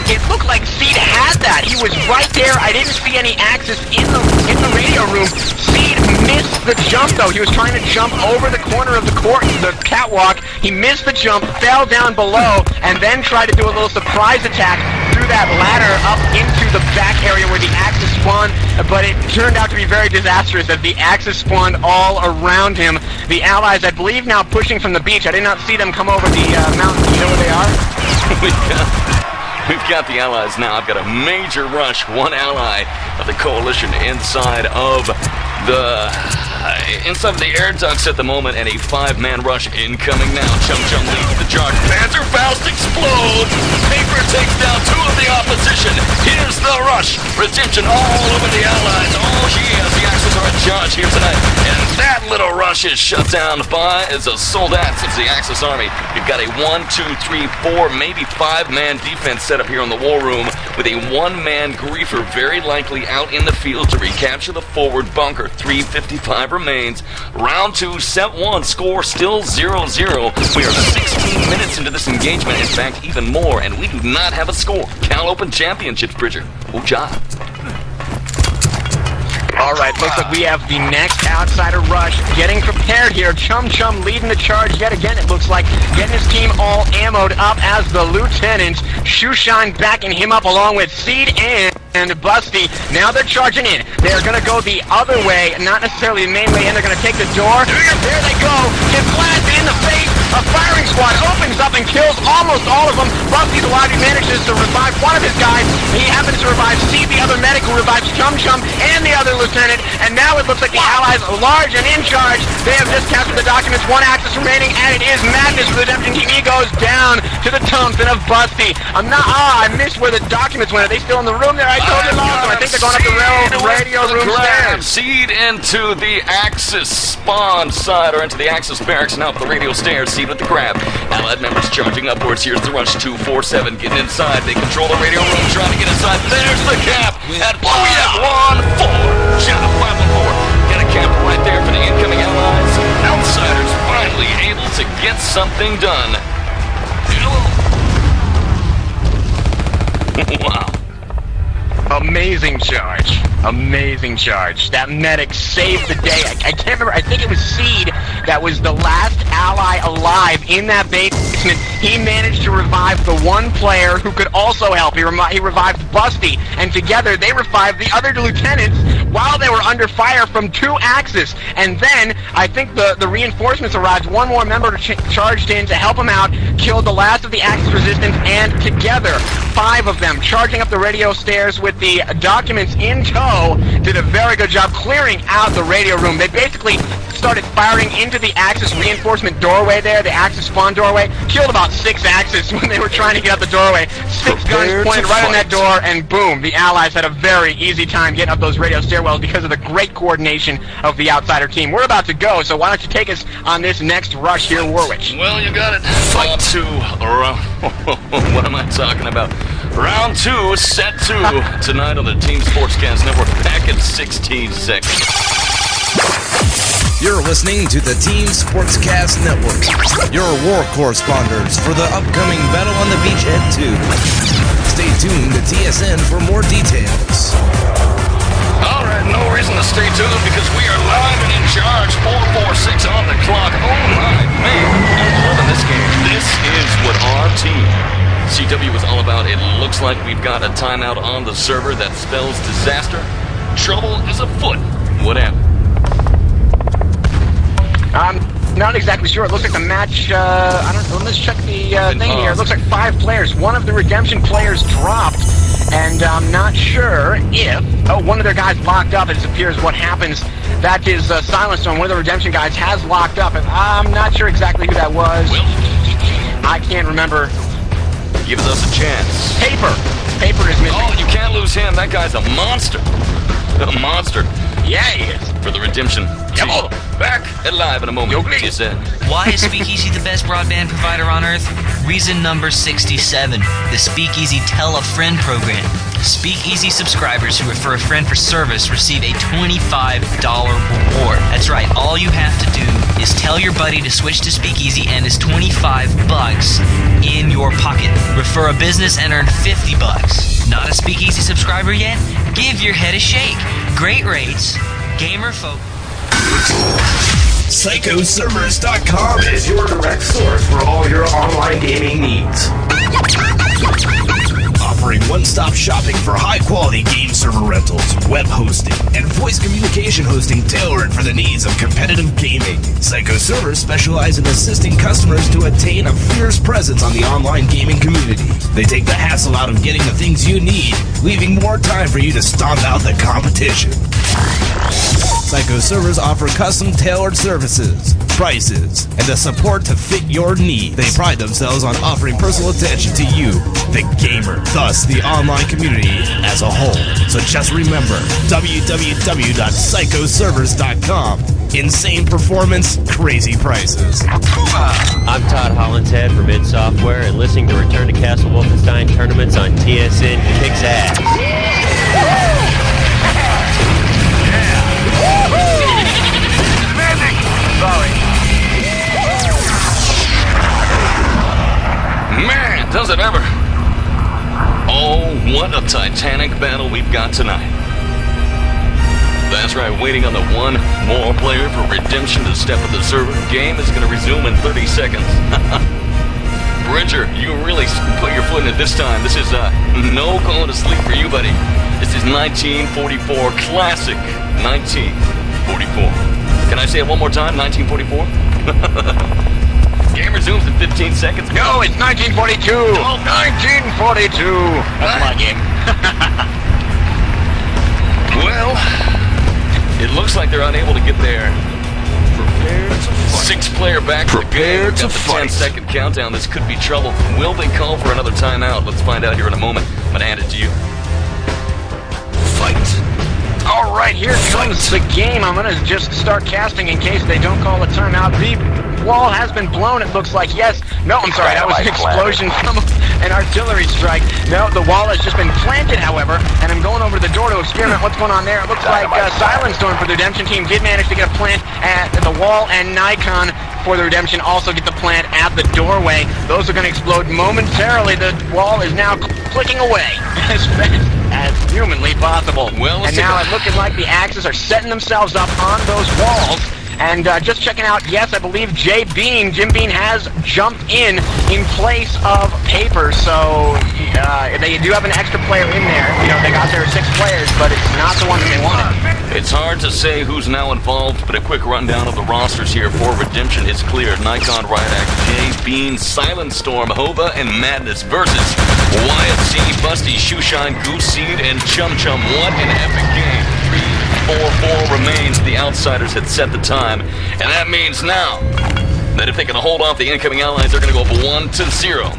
It looked like Seed had that. He was right there. I didn't see any Axis in the radio room. Seed missed the jump, though. He was trying to jump over the corner of the catwalk. He missed the jump, fell down below, and then tried to do a little surprise attack through that ladder up into the back area where the Axis spawned. But it turned out to be very disastrous as the Axis spawned all around him. The Allies, I believe, now pushing from the beach. I did not see them come over the mountain. Do you know where they are? We've got the Allies now. I've got a major rush. One ally of the coalition inside of the air ducts at the moment, and a 5-man rush incoming now. Chumchum leads the charge. Panzerfaust explodes. Paper takes down 2 of the opposition. Here's the rush. Redemption all over the Allies. Oh yeah, the Axis are in charge here tonight. And that little rush is shut down by the soldats of the Axis army. You've got a 1, 2, 3, 4, maybe 5-man defense set up here in the war room with a 1-man griefer very likely out in the field to recapture the forward bunker. 3:55 remains. Round 2, set 1, score still 0-0. We are 16 minutes into this engagement, in fact, even more, and we do not have a score. Cal Open Championships, Bridger. Good job. Alright, looks like we have the next Outsider rush getting prepared here. Chumchum leading the charge yet again, it looks like. Getting his team all ammoed up as the lieutenant. Shoeshine backing him up along with Seed and Busty. Now they're charging in. They're going to go the other way, not necessarily the main way in. They're going to take the door. There they go. Get blasted in the face. A firing squad opens up and kills almost all of them. Busty's alive. He manages to revive one of his guys. He happens to revive Seed, the other medic, who revives Chumchum and the other lieutenant. And now it looks like the Allies are large and in charge. They have just captured the documents. 1 Axis remaining, and it is madness for the Redemption team. He goes down to the Thompson of Busty. I missed where the documents went. Are they still in the room there? I totally lost them. I think they're going up the radio room stairs. Seed into the Axis spawn side, or into the Axis barracks, now up the radio stairs. Seed with the grab. Allied members charging upwards. Here's the rush. 247 getting inside. They control the radio room, trying to get inside. There's the cap. And we have 1-4. Shot 5-4. Got a cap right there for the incoming Allies. Outsiders finally able to get something done. Wow. Amazing charge. Amazing charge. That medic saved the day. I can't remember. I think it was Seed that was the last ally alive in that basement. He managed to revive the one player who could also help. He revived Busty, and together they revived the other lieutenants while they were under fire from 2 axes. And then I think the reinforcements arrived. One more member charged in to help him out, killed the last of the axis resistance, and together 5 of them, charging up the radio stairs with the documents in tow, did a very good job clearing out the radio room. They basically started firing into the Axis reinforcement doorway there, the Axis spawn doorway, killed about 6 Axis when they were trying to get out the doorway. 6 guns pointed right on that door, and boom, the Allies had a very easy time getting up those radio stairwells because of the great coordination of the Outsider team. We're about to go, so why don't you take us on this next rush here, Warwitch? Well, you got it. Fight 2. What am I talking about? Round 2, set 2. Tonight on the Team Sportscast Network, back in 16 seconds. You're listening to the Team Sportscast Network, your war correspondents for the upcoming Battle on the Beachhead 2. Stay tuned to TSN for more details. Alright, no reason to stay tuned because we are live and in charge. 446 on the clock. Oh my man, I'm loving this game. This is what our team CW is all about. It looks like we've got a timeout on the server that spells disaster. Trouble is afoot. What happened? I'm not exactly sure. It looks like the match, I don't know, let's check the thing here. It looks like 5 players. One of the Redemption players dropped, and I'm not sure if... Oh, one of their guys locked up. It appears what happens. That is silentstorm. One of the Redemption guys has locked up, and I'm not sure exactly who that was. I can't remember. Gives us a chance. Paper is missing. Oh, you can't lose him. That guy's a monster. A monster. Yeah, he is. For the Redemption. Yep. Back at live in a moment. TSN. Why is Speakeasy the best broadband provider on Earth? Reason number 67, the Speakeasy Tell a Friend program. Speakeasy subscribers who refer a friend for service receive a $25 reward. That's right, all you have to do is tell your buddy to switch to Speakeasy and it's $25 in your pocket. Refer a business and earn $50. Not a Speakeasy subscriber yet? Give your head a shake. Great rates, gamer folk. PsychoServers.com is your direct source for all your online gaming needs. Offering one-stop shopping for high-quality game server rentals, web hosting, and voice communication hosting tailored for the needs of competitive gaming. Psycho Servers specialize in assisting customers to attain a fierce presence on the online gaming community. They take the hassle out of getting the things you need, leaving more time for you to stomp out the competition. Psycho Servers offer custom-tailored services, prices, and the support to fit your needs. They pride themselves on offering personal attention to you, the gamer, thus the online community as a whole. So just remember, www.psychoservers.com. Insane performance, crazy prices. I'm Todd Hollinshead from id Software, and listening to Return to Castle Wolfenstein tournaments on TSN kicks ass. Sorry. Man, does it ever. Oh, what a titanic battle we've got tonight. That's right, waiting on the one more player for Redemption to step in the server. Game is going to resume in 30 seconds. Bridger, you really put your foot in it this time. This is no going to sleep for you, buddy. This is 1944 classic 1944. Can I say it one more time? 1944? Game resumes in 15 seconds. No, it's 1942. Oh. 1942. That's my game. Well, it looks like they're unable to get there. Prepare to fight. 6-player back to the game. Got the 10-second countdown. This could be trouble. Will they call for another timeout? Let's find out here in a moment. I'm going to hand it to you. Fight. All right, here comes the game. I'm going to just start casting in case they don't call a timeout. The wall has been blown, it looks like. Yes. No, I'm sorry. That was an explosion from an artillery strike. No, the wall has just been planted, however, and I'm going over to the door to experiment what's going on there. It looks like silentstorm for the Redemption team did manage to get a plant at the wall, and Nikon for the Redemption also get the plant at the doorway. Those are going to explode momentarily. The wall is now clicking away as fast as humanly possible. Well, and now it's looking like the Axis are setting themselves up on those walls And just checking out, yes, I believe Jim Bean has jumped in place of Paper, so they do have an extra player in there. You know, they got their 6 players, but it's not the one that they wanted. It's hard to say who's now involved, but a quick rundown of the rosters here for Redemption is clear. Nikon, Riotact, Jay, Bean, Silentstorm, Hova, and Madness versus wyattc, Busty, Shoeshine, Goose, and Chumchum. What an epic game. 3-4-4 remains. The Outsiders had set the time, and that means now that if they can hold off the incoming allies, they're going to go up 1-0.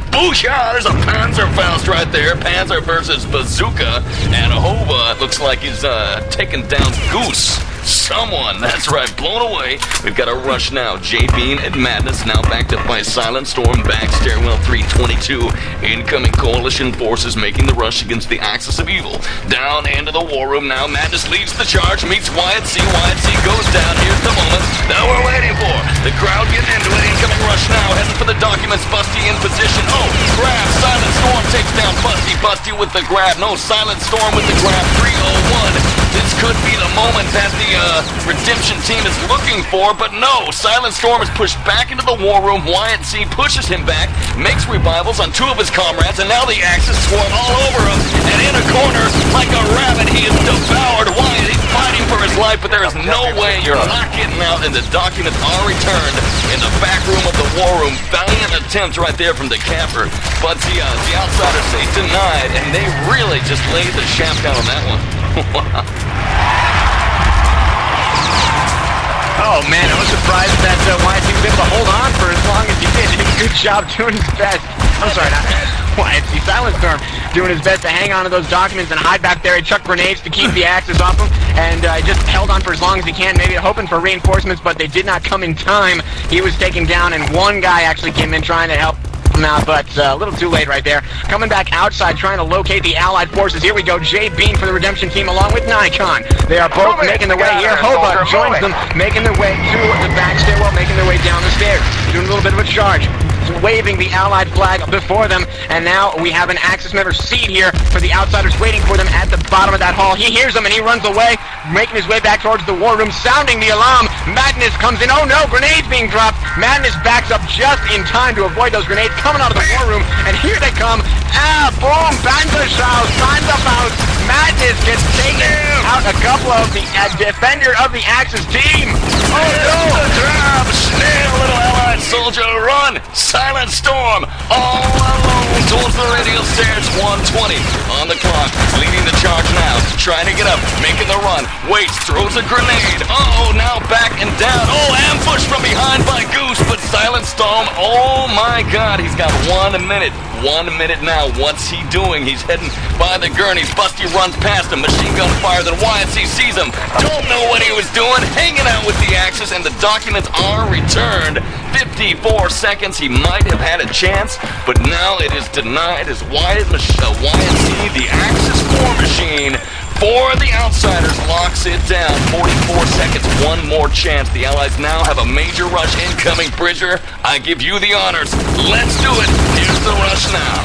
Booyah! There's a Panzerfaust right there. Panzer versus Bazooka. And Hova, it looks like he's taking down Goose. Someone, that's right, blown away. We've got a rush now. J-Bean and Madness now backed up by Silentstorm. Back Stairwell 322. Incoming coalition forces making the rush against the Axis of Evil. Down into the war room now. Madness leads the charge, meets wyattc. wyattc goes down. Here's the moment that we're waiting for. The crowd getting into it. Incoming rush now. Heading for the documents. Busty in position. Oh, grab. Silentstorm takes down Busty. Busty with the grab. No, Silentstorm with the grab. 301. This could be the moment that the Redemption team is looking for, but no. Silentstorm is pushed back into the war room. wyattc pushes him back, makes revivals on 2 of his comrades, and now the Axis swarm all over him. And in a corner, like a rabbit, he is devoured. Wyatt, he's fighting for his life, but there is no way you're not getting out, and the documents are returned in the back room of the war room. Valiant attempt right there from the camper, but the Outsiders say denied, and they really just laid the shaft down on that one. Oh man, I was surprised that wyattc was able to hold on for as long as he did. He did a good job doing his best. I'm sorry, not wyattc, Silentstorm doing his best to hang on to those documents and hide back there. He chucked grenades to keep the Axis off him, and just held on for as long as he can, maybe hoping for reinforcements, but they did not come in time. He was taken down, and one guy actually came in trying to help now, but a little too late right there. Coming back outside, trying to locate the Allied forces. Here we go. Jay Bean for the Redemption team along with Nikon. They are both making their way here. Hova joins them, making their way to the back stairwell, making their way down the stairs. Doing a little bit of a charge, waving the Allied flag before them, and now we have an Axis member seat here for the Outsiders waiting for them at the bottom of that hall. He hears them and he runs away, making his way back towards the war room, sounding the alarm. Madness comes in. Oh no, grenades being dropped. Madness backs up just in time to avoid those grenades coming out of the war room, and here they come. Ah, boom, Panzerfaust. Madness gets taken out a couple of the defender of the Axis team. Oh no! Grab, snail, little Allied soldier, run! Silentstorm, all alone towards the radial stairs. 120 on the clock, leading the charge now, trying to get up, making the run, waits, throws a grenade. Uh-oh, now back and down. Oh, ambushed from behind by Goose, but Silentstorm, oh my god, he's got 1 minute. 1 minute now. What's he doing? He's heading by the gurneys. Busty runs past him. Machine gun fire. Then wyattc sees him. Don't know what he was doing. Hanging out with the Axis, and the documents are returned. 54 seconds. He might have had a chance, but now it is denied as wyattc, the Axis war machine, for the Outsiders, locks it down. 44 seconds, 1 more chance. The Allies now have a major rush incoming. Bridger, I give you the honors. Let's do it. Here's the rush now.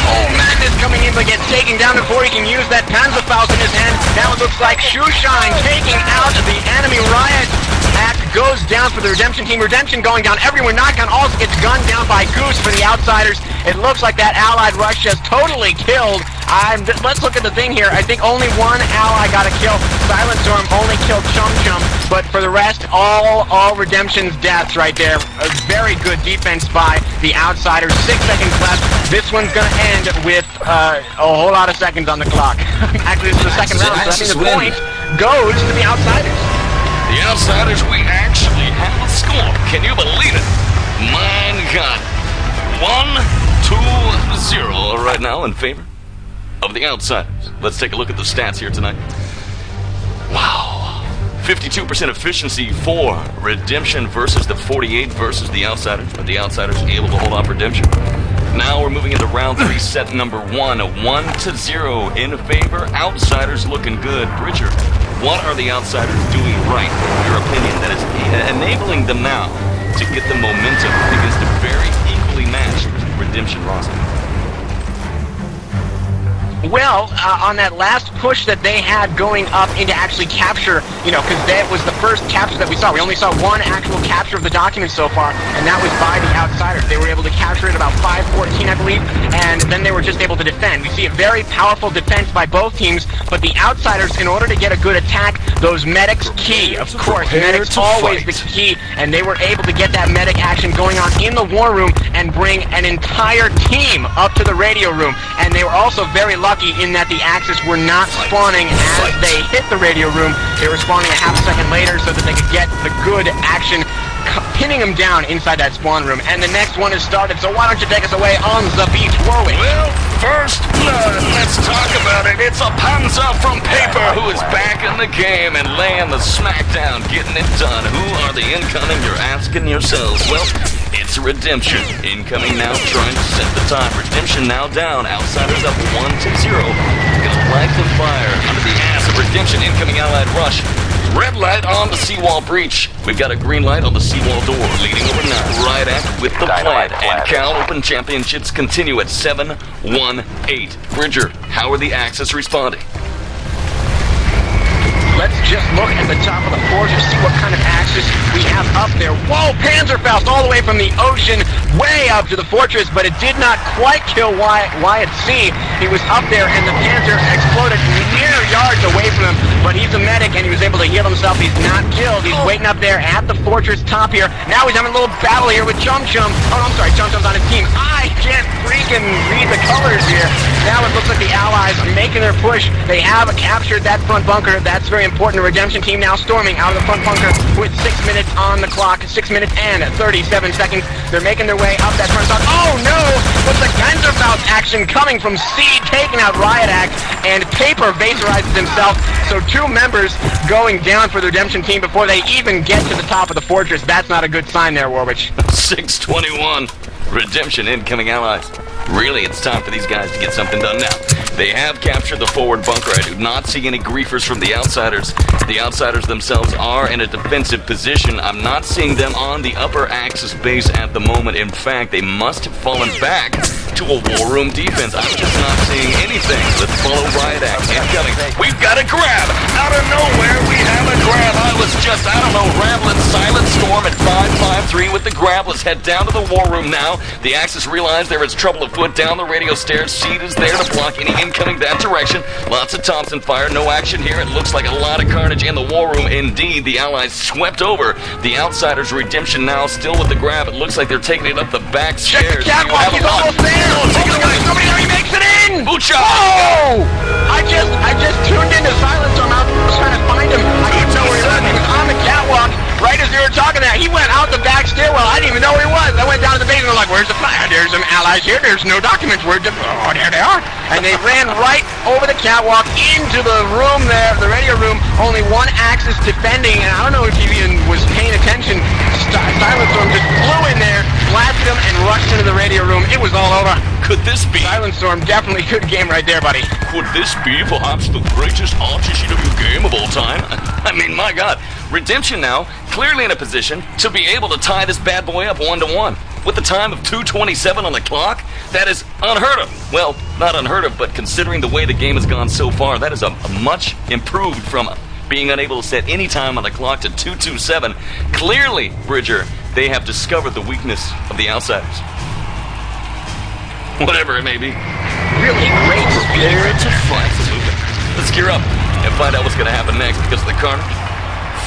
Oh, Madness coming in, but gets taken down before he can use that Panzerfaust in his hand. Now it looks like Shoeshine taking out the enemy riot. Act goes down for the Redemption team. Redemption going down everywhere. Nikon also gets gunned down by Goose for the Outsiders. It looks like that Allied rush just totally killed. Let's look at the thing here. I think only one ally got a kill. Silentstorm only killed Chumchum, but for the rest, all Redemption's deaths right there. A very good defense by the Outsiders. 6 seconds left. This one's gonna end with a whole lot of seconds on the clock. Actually, this is the second round, so that means the point goes to the Outsiders. The Outsiders, we actually have a score. Can you believe it? My God. 1-2-0 right now in favor of the Outsiders. Let's take a look at the stats here tonight. Wow. 52% efficiency for Redemption versus the 48 versus the Outsiders, but the Outsiders able to hold off Redemption. Now we're moving into round 3, set number 1, a 1-0 in favor. Outsiders looking good. Bridger, what are the Outsiders doing right, in your opinion, that is enabling them now to get the momentum against a very equally matched Redemption roster? Well, on that last push that they had going up into actually capture, because that was the first capture that we saw. We only saw one actual capture of the document so far, and that was by the Outsiders. They were able to capture it about 5:14, I believe, and then they were just able to defend. We see a very powerful defense by both teams, but the Outsiders, in order to get a good attack, those medics key. Of course, medics always the key, and they were able to get that medic action going on in the war room and bring an entire team up to the radio room. And they were also very lucky in that the Axis were not spawning as they hit the radio room. They were spawning a half a second later so that they could get the good action, pinning them down inside that spawn room. And the next one is started, so why don't you take us away on the beach, Warwitch? Well, first blood, let's talk about it. It's a Panzer from Paper who is back in the game and laying the smackdown, getting it done. Who are the incoming, you're asking yourselves? Well, it's Redemption. Incoming now, trying to set the time. Redemption now down. Outsiders up 1-0. Gonna light the fire under the ass of Redemption. Incoming Allied rush. Red light on the seawall breach. We've got a green light on the seawall door, leading over now. Riot with the plan. And Cal Open Championships continue at 7-1-8. Bridger, how are the Axis responding? Let's just look at the top of the fortress, see what kind of Axis we have up there. Whoa, Panzerfaust all the way from the ocean, way up to the fortress, but it did not quite kill wyattc. He was up there, and the Panzer exploded mere yards away from him, but he's a medic, and he was able to heal himself. He's not killed. He's waiting up there at the fortress top here. Now he's having a little battle here with Chumchum. Oh, I'm sorry, Chumchum's on his team. I can't freaking read the colors here. Now it looks like the Allies are making their push. They have captured that front bunker. That's very important. The Redemption team now storming out of the front bunker with 6 minutes on the clock. 6 minutes and 37 seconds. They're making their way up that front side. Oh no! What's the Panzerfaust action coming from C, taking out riotact, and Paper vaporizes himself. So 2 members going down for the Redemption team before they even get to the top of the fortress. That's not a good sign there, Warwitch. 6:21. Redemption incoming Allies. Really, it's time for these guys to get something done now. They have captured the forward bunker. I do not see any griefers from the Outsiders. The Outsiders themselves are in a defensive position. I'm not seeing them on the upper Axis base at the moment. In fact, they must have fallen back to a war room defense. I'm just not seeing anything. Let's follow Riot Act. Incoming. We've got a grab. Out of nowhere, we have a grab. I was just, rambling Silentstorm at 553 with the grab. Let's head down to the war room now. The Axis realize there is trouble afoot down the radio stairs. Seed is there to block any incoming that direction. Lots of Thompson fire. No action here. It looks like a lot of carnage in the war room. Indeed, the Allies swept over the Outsiders. Redemption now still with the grab. It looks like they're taking it up the back stairs. Check the catwalk. He's almost there. Oh my gosh, somebody there. He makes it in. Bucha! Oh! I just tuned into Silentstorm. I was trying to find him. I didn't know where he was. He was on the catwalk right as they were talking that. He went out the back stairwell. I didn't even know where he was. I went down to the basement and was like, where's the fly? There's some Allies here. There's no documents. Oh, there they are. And they ran right over the catwalk into the room there, the radio room. Only one Axis defending, and I don't know if he even was paying attention. Silentstorm just flew in there, blasted him, and rushed into the radio room. It was all over. Could this be? Silentstorm, definitely good game right there, buddy. Could this be perhaps the greatest RTCW game of all time? I mean, my God. Redemption now, clearly in a position to be able to tie this bad boy up 1-1. With the time of 2:27 on the clock, that is unheard of. Well, not unheard of, but considering the way the game has gone so far, that is a much improved from being unable to set any time on the clock to 2:27. Clearly, Bridger, they have discovered the weakness of the Outsiders. Whatever it may be. Really great speed. To fight. Let's gear up and find out what's going to happen next because of the carnage.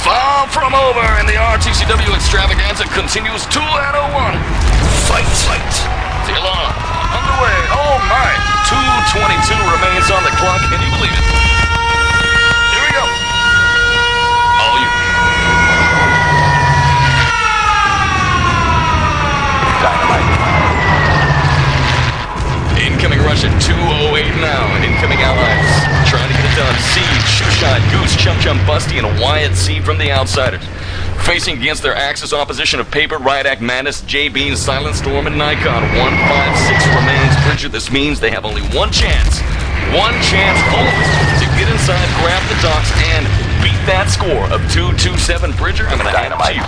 Far from over, and the RTCW extravaganza continues 2-1. Fight. The alarm underway. Oh my! 2:22 remains on the clock. Can you believe it? Here we go. All you. Dynamite. Incoming rush at 2:08 now. Incoming Allies trying to get it done. Siege, Shoeshine, Goose, Chumchum, Busty, and wyattc from the Outsiders. Facing against their Axis opposition of Paper, Riot Act, Madness, J-Bean, Silentstorm, and Nikon. 156 remains. Bridger, this means they have only one chance only to get inside, grab the docks, and beat that score of 2-2-7. Bridger, I'm going to hand it to you.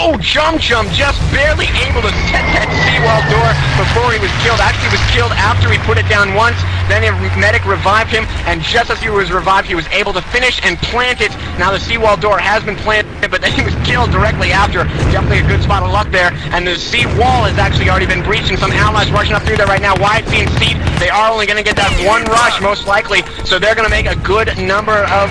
Oh, Chumchum just barely able to set that seawall door before he was killed. Actually, he was killed after he put it down once. Then a medic revived him, and just as he was revived, he was able to finish and plant it. Now the seawall door has been planted, but then he was killed directly after. Definitely a good spot of luck there. And the seawall has actually already been breached, and some allies rushing up through there right now. wyattc and Seed, they are only going to get that one rush, most likely. So they're going to make a good number of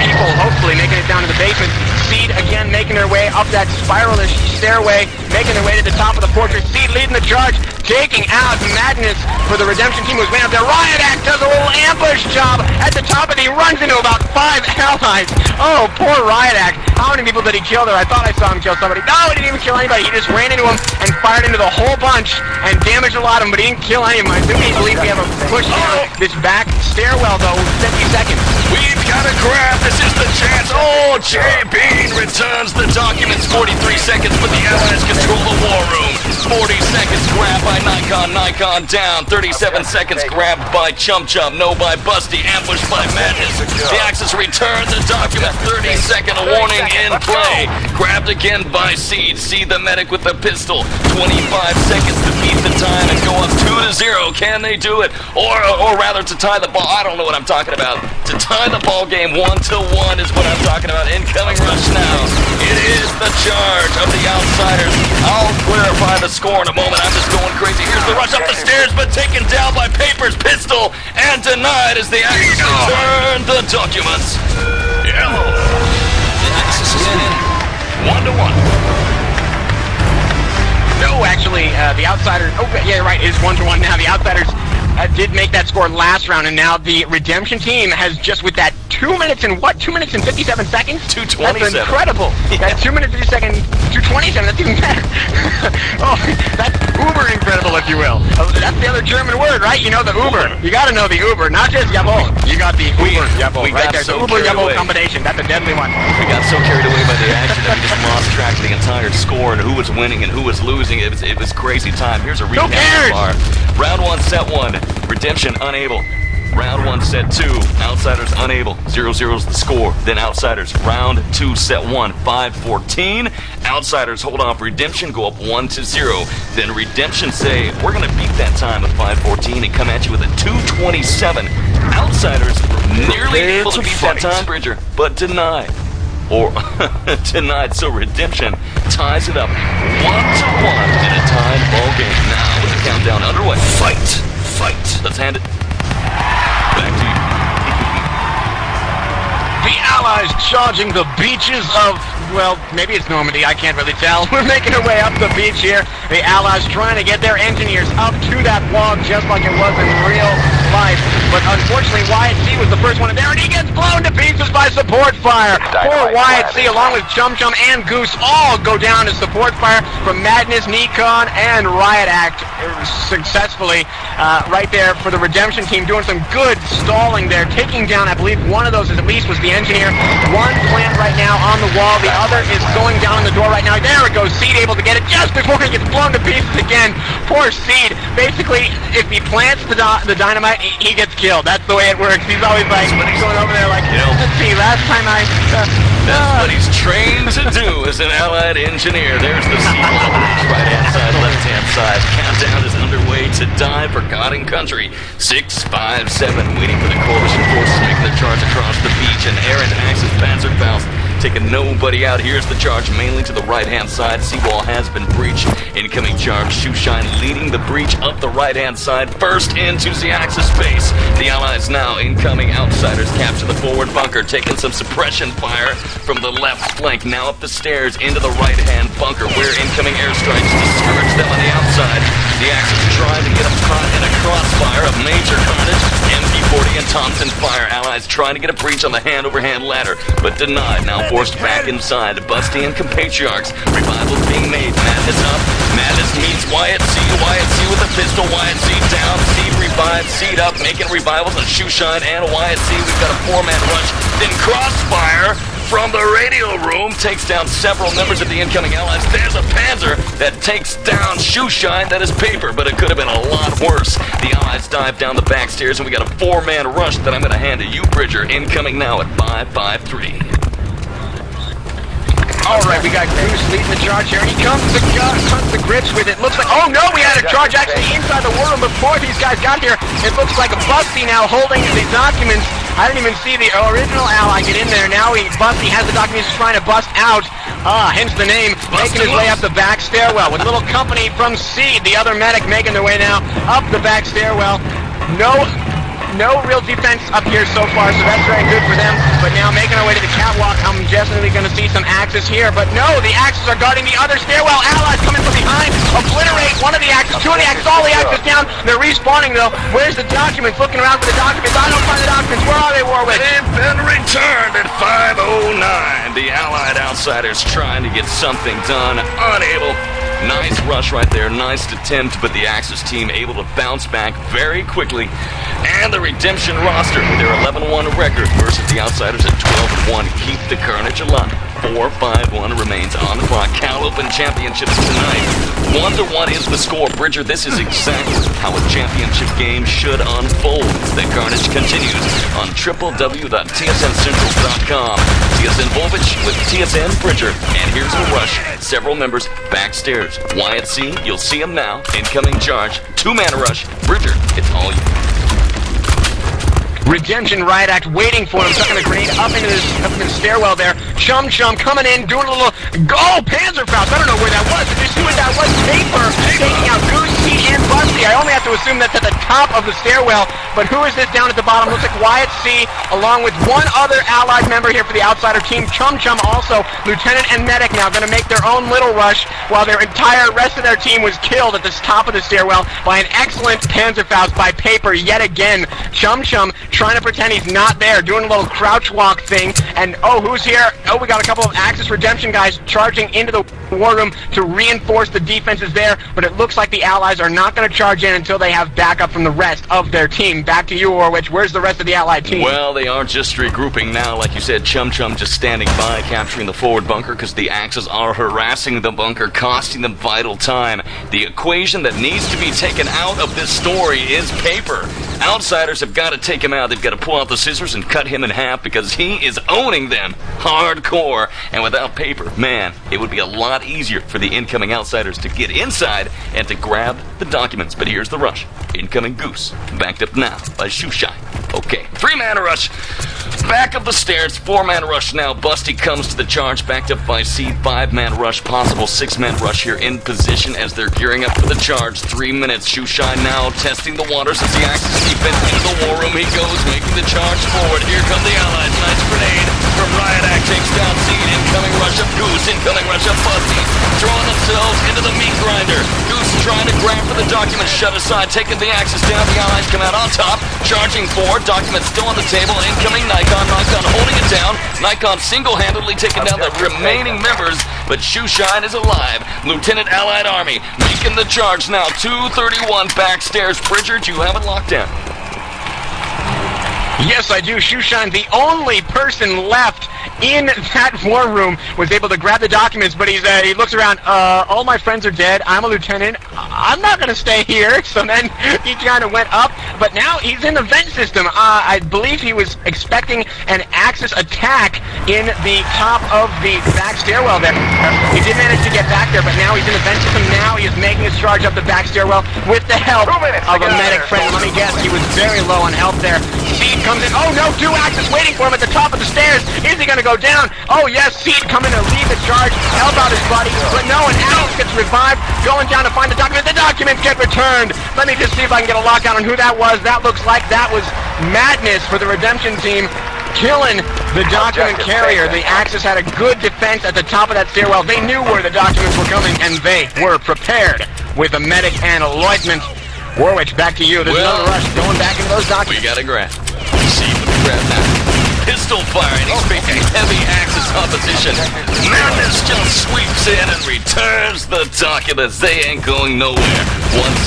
people, hopefully, making it down to the basement. Seed again making their way up that spiralish stairway, making their way to the top of the fortress. Seed leading the charge, taking out Madness for the Redemption team who's way up there. Riotact does a little ambush job at the top, and he runs into about 5 allies. Oh, poor Riotact. How many people did he kill there? I thought I saw him kill somebody. No, he didn't even kill anybody. He just ran into him and fired into the whole bunch and damaged a lot of them, but he didn't kill any of them. I think we believe we have a push down this back stairwell, though, 50 seconds. We've got to grab. This is the chance. Oh, JB returns the documents. 43 seconds, but the Allies control the war room. 40 seconds grabbed by Nikon. Nikon down. 37 seconds grabbed by Chumchum. No by Busty. Ambushed by Madness. The Axis return the document. 30-second warning in play. Grabbed again by Seed. See the medic with the pistol. 25 seconds to beat the time and go up 2-0. Can they do it? Or rather to tie the ball. I don't know what I'm talking about. To tie the ball game 1-1 is what I'm talking about. Incoming rush now. It is the charge of the Outsiders. I'll clarify the score in a moment. I'm just going crazy. Here's the rush up the stairs, but taken down by Paper's pistol and denied as the Axis return the documents. Yellow. The Axis is in. 1-1. No, actually, the Outsiders... Oh, yeah, right, it is 1-1 now. The Outsiders did make that score last round, and now the Redemption team has just with that 2 minutes and what? 2 minutes and 57 seconds? 2:27. That's incredible. Yeah. That's 2 minutes 50 seconds, 2:27. That's even better. Oh, that's uber incredible, if you will. That's the other German word, right? You know the Uber. You got to know the Uber, not just Jawohl. You got the Uber, Jawohl, right there. so The Uber carried Jawohl away. combination. That's a deadly one. We got so carried away by the action that we just lost track of the entire score and who was winning and who was losing. It was crazy time. Here's a recap cares? of our round 1, set 1. Redemption unable. Round 1, set 2. Outsiders unable. 0-0 is the score. Then Outsiders. Round 2, set 1. 5-14. Outsiders hold off Redemption, go up 1-0. Then Redemption say, we're going to beat that time of 5-14 and come at you with a 2:27. Outsiders nearly able to beat that time, Bridger, but denied. Or denied, so Redemption ties it up 1-1 in a tied ball game. Now with the countdown underway. Fight! Let's hand it back to you. The Allies charging the beaches of, well, maybe it's Normandy, I can't really tell. We're making our way up the beach here. The Allies trying to get their engineers up to that log just like it was in real life. But unfortunately, wyattc was the first one in there, and he gets blown to pieces by support fire. Poor wyattc, along with Chumchum and Goose, all go down to support fire from Madness, Nikon, and Riotact successfully right there for the Redemption team, doing some good stalling there, taking down, I believe, one of those at least was the engineer. One plant right now on the wall, the other is going down the door right now. There it goes, Seed able to get it just before he gets blown to pieces again. Poor Seed. Basically, if he plants the dynamite, he gets killed. That's the way it works. He's always like going over there like, let's see, last time That's what he's trained to do as an Allied engineer. There's the sequel. Right-hand side, left-hand side. Countdown is underway to die Forgotten Country. 6, 5, 7, waiting for the coalition forces making their charge across the beach. And Aaron Axis Panzerfaust taking nobody out. Here's the charge mainly to the right-hand side. Seawall has been breached. Incoming charge. Shoeshine leading the breach up the right-hand side. First into the Axis base. The Allies now incoming. Outsiders capture the forward bunker, taking some suppression fire from the left flank. Now up the stairs into the right-hand bunker where incoming airstrikes discourage them on the outside. The Axis trying to get them caught in a crossfire of major carnage. MP40 and Thompson fire. Allies trying to get a breach on the hand-over-hand ladder, but denied. Now forced back inside. Busty and compatriots. Revivals being made. Madness up. Madness meets wyattc. wyattc with a pistol. wyattc down. Seed revived. Seed up. Making revivals on Shoeshine and wyattc. We've got a 4-man rush. Then crossfire from the radio room takes down several members of the incoming Allies. There's a Panzer that takes down Shoeshine. That is Paper, but it could have been a lot worse. The Allies dive down the back stairs, and we got a 4-man rush that I'm going to hand to you, Bridger. Incoming now at 553. All right, we got Goose leading the charge here, and he comes to grips with it. Looks like, oh no, we had a charge actually inside the war room before these guys got here. It looks like a Busty now holding the documents. I didn't even see the original ally get in there. Now Busty has the documents trying to bust out. Hence the name, making his way up the back stairwell with a little company from Seed, the other medic, making their way now up the back stairwell. No real defense up here so far, so that's very good for them. But now making our way to the catwalk, I'm definitely going to see some axes here. But no, the axes are guarding the other stairwell. Allies coming from behind, obliterate one of the axes, two of the axes, all the axes down. They're respawning though. Where's the documents? Looking around for the documents. I don't find the documents. Where are they, Warwitch? They've been returned at 5:09. The Allied outsiders trying to get something done, unable. Nice rush right there, nice attempt, but the Axis team able to bounce back very quickly. And the Redemption roster, with their 11-1 record versus the Outsiders at 12-1, keep the carnage alive. 4-5-1 remains on the clock. Cal Open Championships tonight. 1-1 is the score. Bridger, this is exactly how a championship game should unfold. The carnage continues on www.tsncentral.com. TSN Wolfenstein with TSN Bridger. And here's a rush. Several members backstairs. wyattc, you'll see him now. Incoming charge. 2-man rush. Bridger, it's all you. Redemption Riotact waiting for him, chucking a grenade up into the stairwell there. Chumchum coming in, doing a little Panzerfaust. I don't know where that was. Did you see what that was? Paper taking out Goose, Seed, and Busty. I only have to assume that's at the top of the stairwell. But who is this down at the bottom? Looks like wyattc, along with one other allied member here for the outsider team. Chumchum also, Lieutenant and Medic now going to make their own little rush while their entire rest of their team was killed at the top of the stairwell by an excellent Panzerfaust by Paper yet again. Chumchum trying to pretend he's not there, doing a little crouch walk thing, and who's here? We got a couple of Axis Redemption guys charging into the war room to reinforce the defenses there, but it looks like the Allies are not going to charge in until they have backup from the rest of their team. Back to you, Warwitch. Where's the rest of the Allied team? Well, they are just regrouping now. Like you said, Chumchum just standing by, capturing the forward bunker because the Axis are harassing the bunker, costing them vital time. The equation that needs to be taken out of this story is Paper. Outsiders have got to take him out. They've got to pull out the scissors and cut him in half because he is owning them hardcore. And without Paper, man, it would be a lot easier for the incoming Outsiders to get inside and to grab the documents. But here's the rush. Incoming Goose, backed up now by Shoeshine. Okay, 3-man rush. Back up the stairs, 4-man rush now. Busty comes to the charge, backed up by Seed. 5-man rush, possible 6-man rush here in position as they're gearing up for the charge. 3 minutes. Shoeshine now testing the waters as the Axis defense into the war room. He goes, making the charge forward. Here come the Allies. Nice grenade from Riotact, takes down Seed. Incoming rush of Goose. Incoming rush of Busty. Throwing themselves into the meat grinder. Goose trying to grab for the documents shut aside, taking the Axis down. The Allies come out on top, charging forward. Documents still on the table. Incoming nikon. Nikon holding it down. Nikon single-handedly taking down the remaining members, but Shoeshine is alive. Lieutenant Allied Army making the charge now. 2:31 backstairs. Bridger, do you have it locked down? Yes, I do. Shoeshine, the only person left in that war room, was able to grab the documents, but he looks around, all my friends are dead, I'm a lieutenant, I'm not going to stay here. So then he kind of went up, but now he's in the vent system. I believe he was expecting an Axis attack in the top of the back stairwell there. He did manage to get back there, but now he's in the vent system. Now he is making his charge up the back stairwell with the help of a medic friend. Let me guess, he was very low on health there. Seed comes in. Oh no, 2 Axis waiting for him at the top of the stairs. Is he going to go down? Oh yes, Seed coming to lead the charge, help out his buddy, but no, an Axis gets revived, going down to find the documents. The documents get returned. Let me just see if I can get a lockdown on who that was. That looks like that was madness for the Redemption team, killing the document carrier. The Axis had a good defense at the top of that stairwell. They knew where the documents were coming, and they were prepared with a medic and a lieutenant. Warwitch, back to you. There's another rush going back into those documents. We got a grab. See with the grab now. Pistol firing, expecting heavy Axis opposition. Madness just sweeps in and returns the documents. They ain't going nowhere.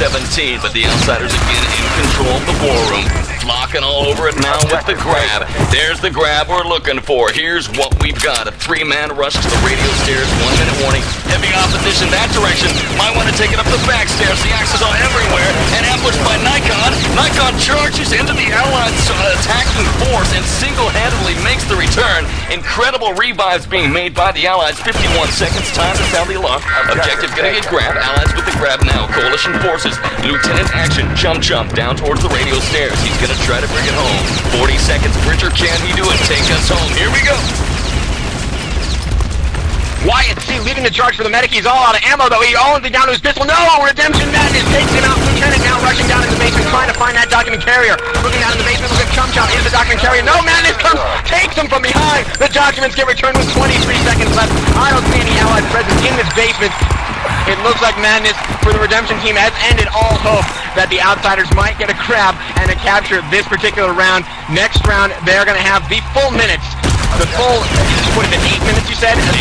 117, but the Outsiders again in control of the war room. Flocking all over it now with the grab. There's the grab we're looking for. Here's what we've got. A 3-man rush to the radio stairs. 1 minute warning. Heavy opposition that direction. Might want to take it up the back stairs. The Axis are everywhere. And ambushed by Nikon. Nikon charges into the Allies attacking force and single-handedly makes the return. Incredible revives being made by the Allies. 51 seconds, time to sound the alarm. Objective gonna get grabbed. Allies with the grab now. Coalition forces. Lieutenant Action. Chumchum down towards the radio stairs. He's gonna try to bring it home. 40 seconds. Bridger, can he do it? Take us home. Here we go. wyattc leading the charge for the medic. He's all out of ammo, though. He only down to his pistol. No! Redemption Madness takes him out. Lieutenant now rushing down in the basement, trying to find that document carrier. Looking down in the basement, looking at Chumchum. Here's the document carrier. No! Madness comes, takes him from behind. The documents get returned with 23 seconds left. I don't see any Allied presence in this basement. It looks like Madness for the Redemption team has ended all hope that the Outsiders might get a grab and a capture this particular round. Next round, they're going to have the full minutes. The full, what is it, 8 minutes you said, that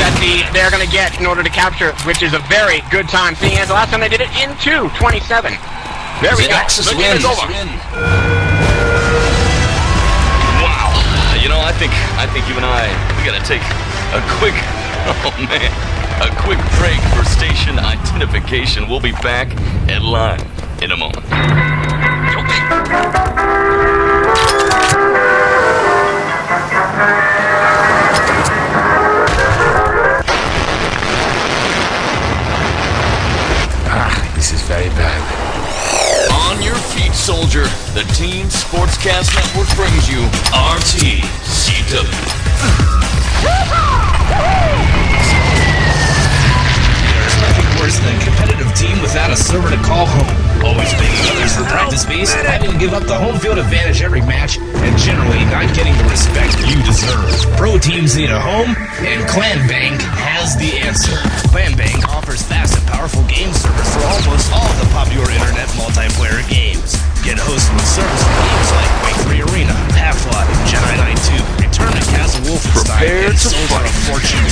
they're going to get in order to capture, which is a very good time, seeing as the last time they did it in 2:27. There we go. The game is over. Wow. You know, I think you and I, we got to take a quick, oh man, a quick break for station identification. We'll be back at live in a moment. This is very bad. On your feet, soldier. The Teen Sportscast Network brings you RTCW. There's nothing worse than a competitive team without a server to call home. Always begging others for practice space, having to give up the home field advantage every match, and generally not getting the respect you deserve. Pro teams need a home, and ClanBang has the answer. ClanBang offers fast and powerful game servers for almost all the popular internet multiplayer games. Get hosted with service for games like Quake 3 Arena, Half-Life, Jedi Knight 2, Return to Castle Wolfenstein, and Soldier of Fortune 2.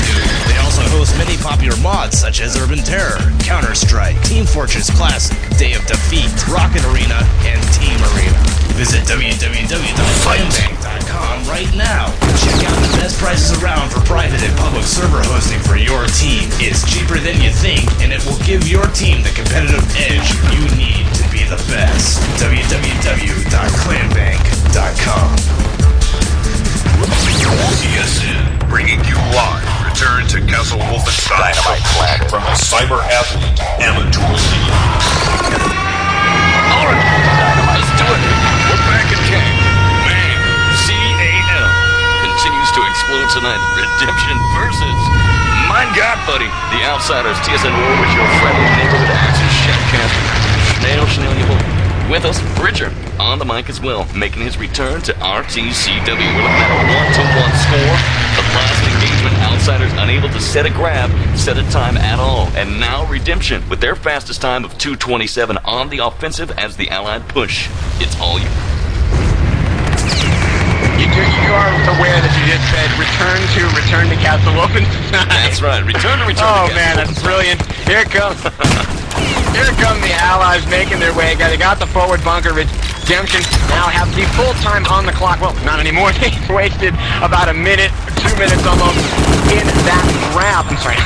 They also host many popular mods such as Urban Terror, Counter-Strike, Team Fortress Classic, Day of Defeat, Rocket Arena, and Team Arena. Visit www.clanbang.com right now. Check out the best prices around for private and public server hosting for your team. It's cheaper than you think, and it will give your team the competitive edge you need to be the best. www.clanbang.com. TSN, bringing you live. Return to Castle Wolfenstein from the Cyberathlete Amateur League. Alright, let's do it. We're back in camp. Man, CAL continues to explode tonight. Redemption versus, my God, buddy, the Outsiders. TSN Warwitch, your friendly neighborhood action Shoutcast. With us, Bridger, on the mic as well, making his return to RTCW. We're looking at a 1-1 score. The last engagement, Outsiders unable to set a grab, set a time at all. And now Redemption, with their fastest time of 2:27 on the offensive as the Allied push. It's all you. You are aware that you just said return to Castle Wolfenstein. That's right, return to Oh to Castle man, that's Wolfenstein. brilliant. Here it comes. Here come the Allies making their way. They got the forward bunker. Redemption now have the full time on the clock. Well, not anymore. They wasted about a minute, 2 minutes almost in that grab. I'm sorry.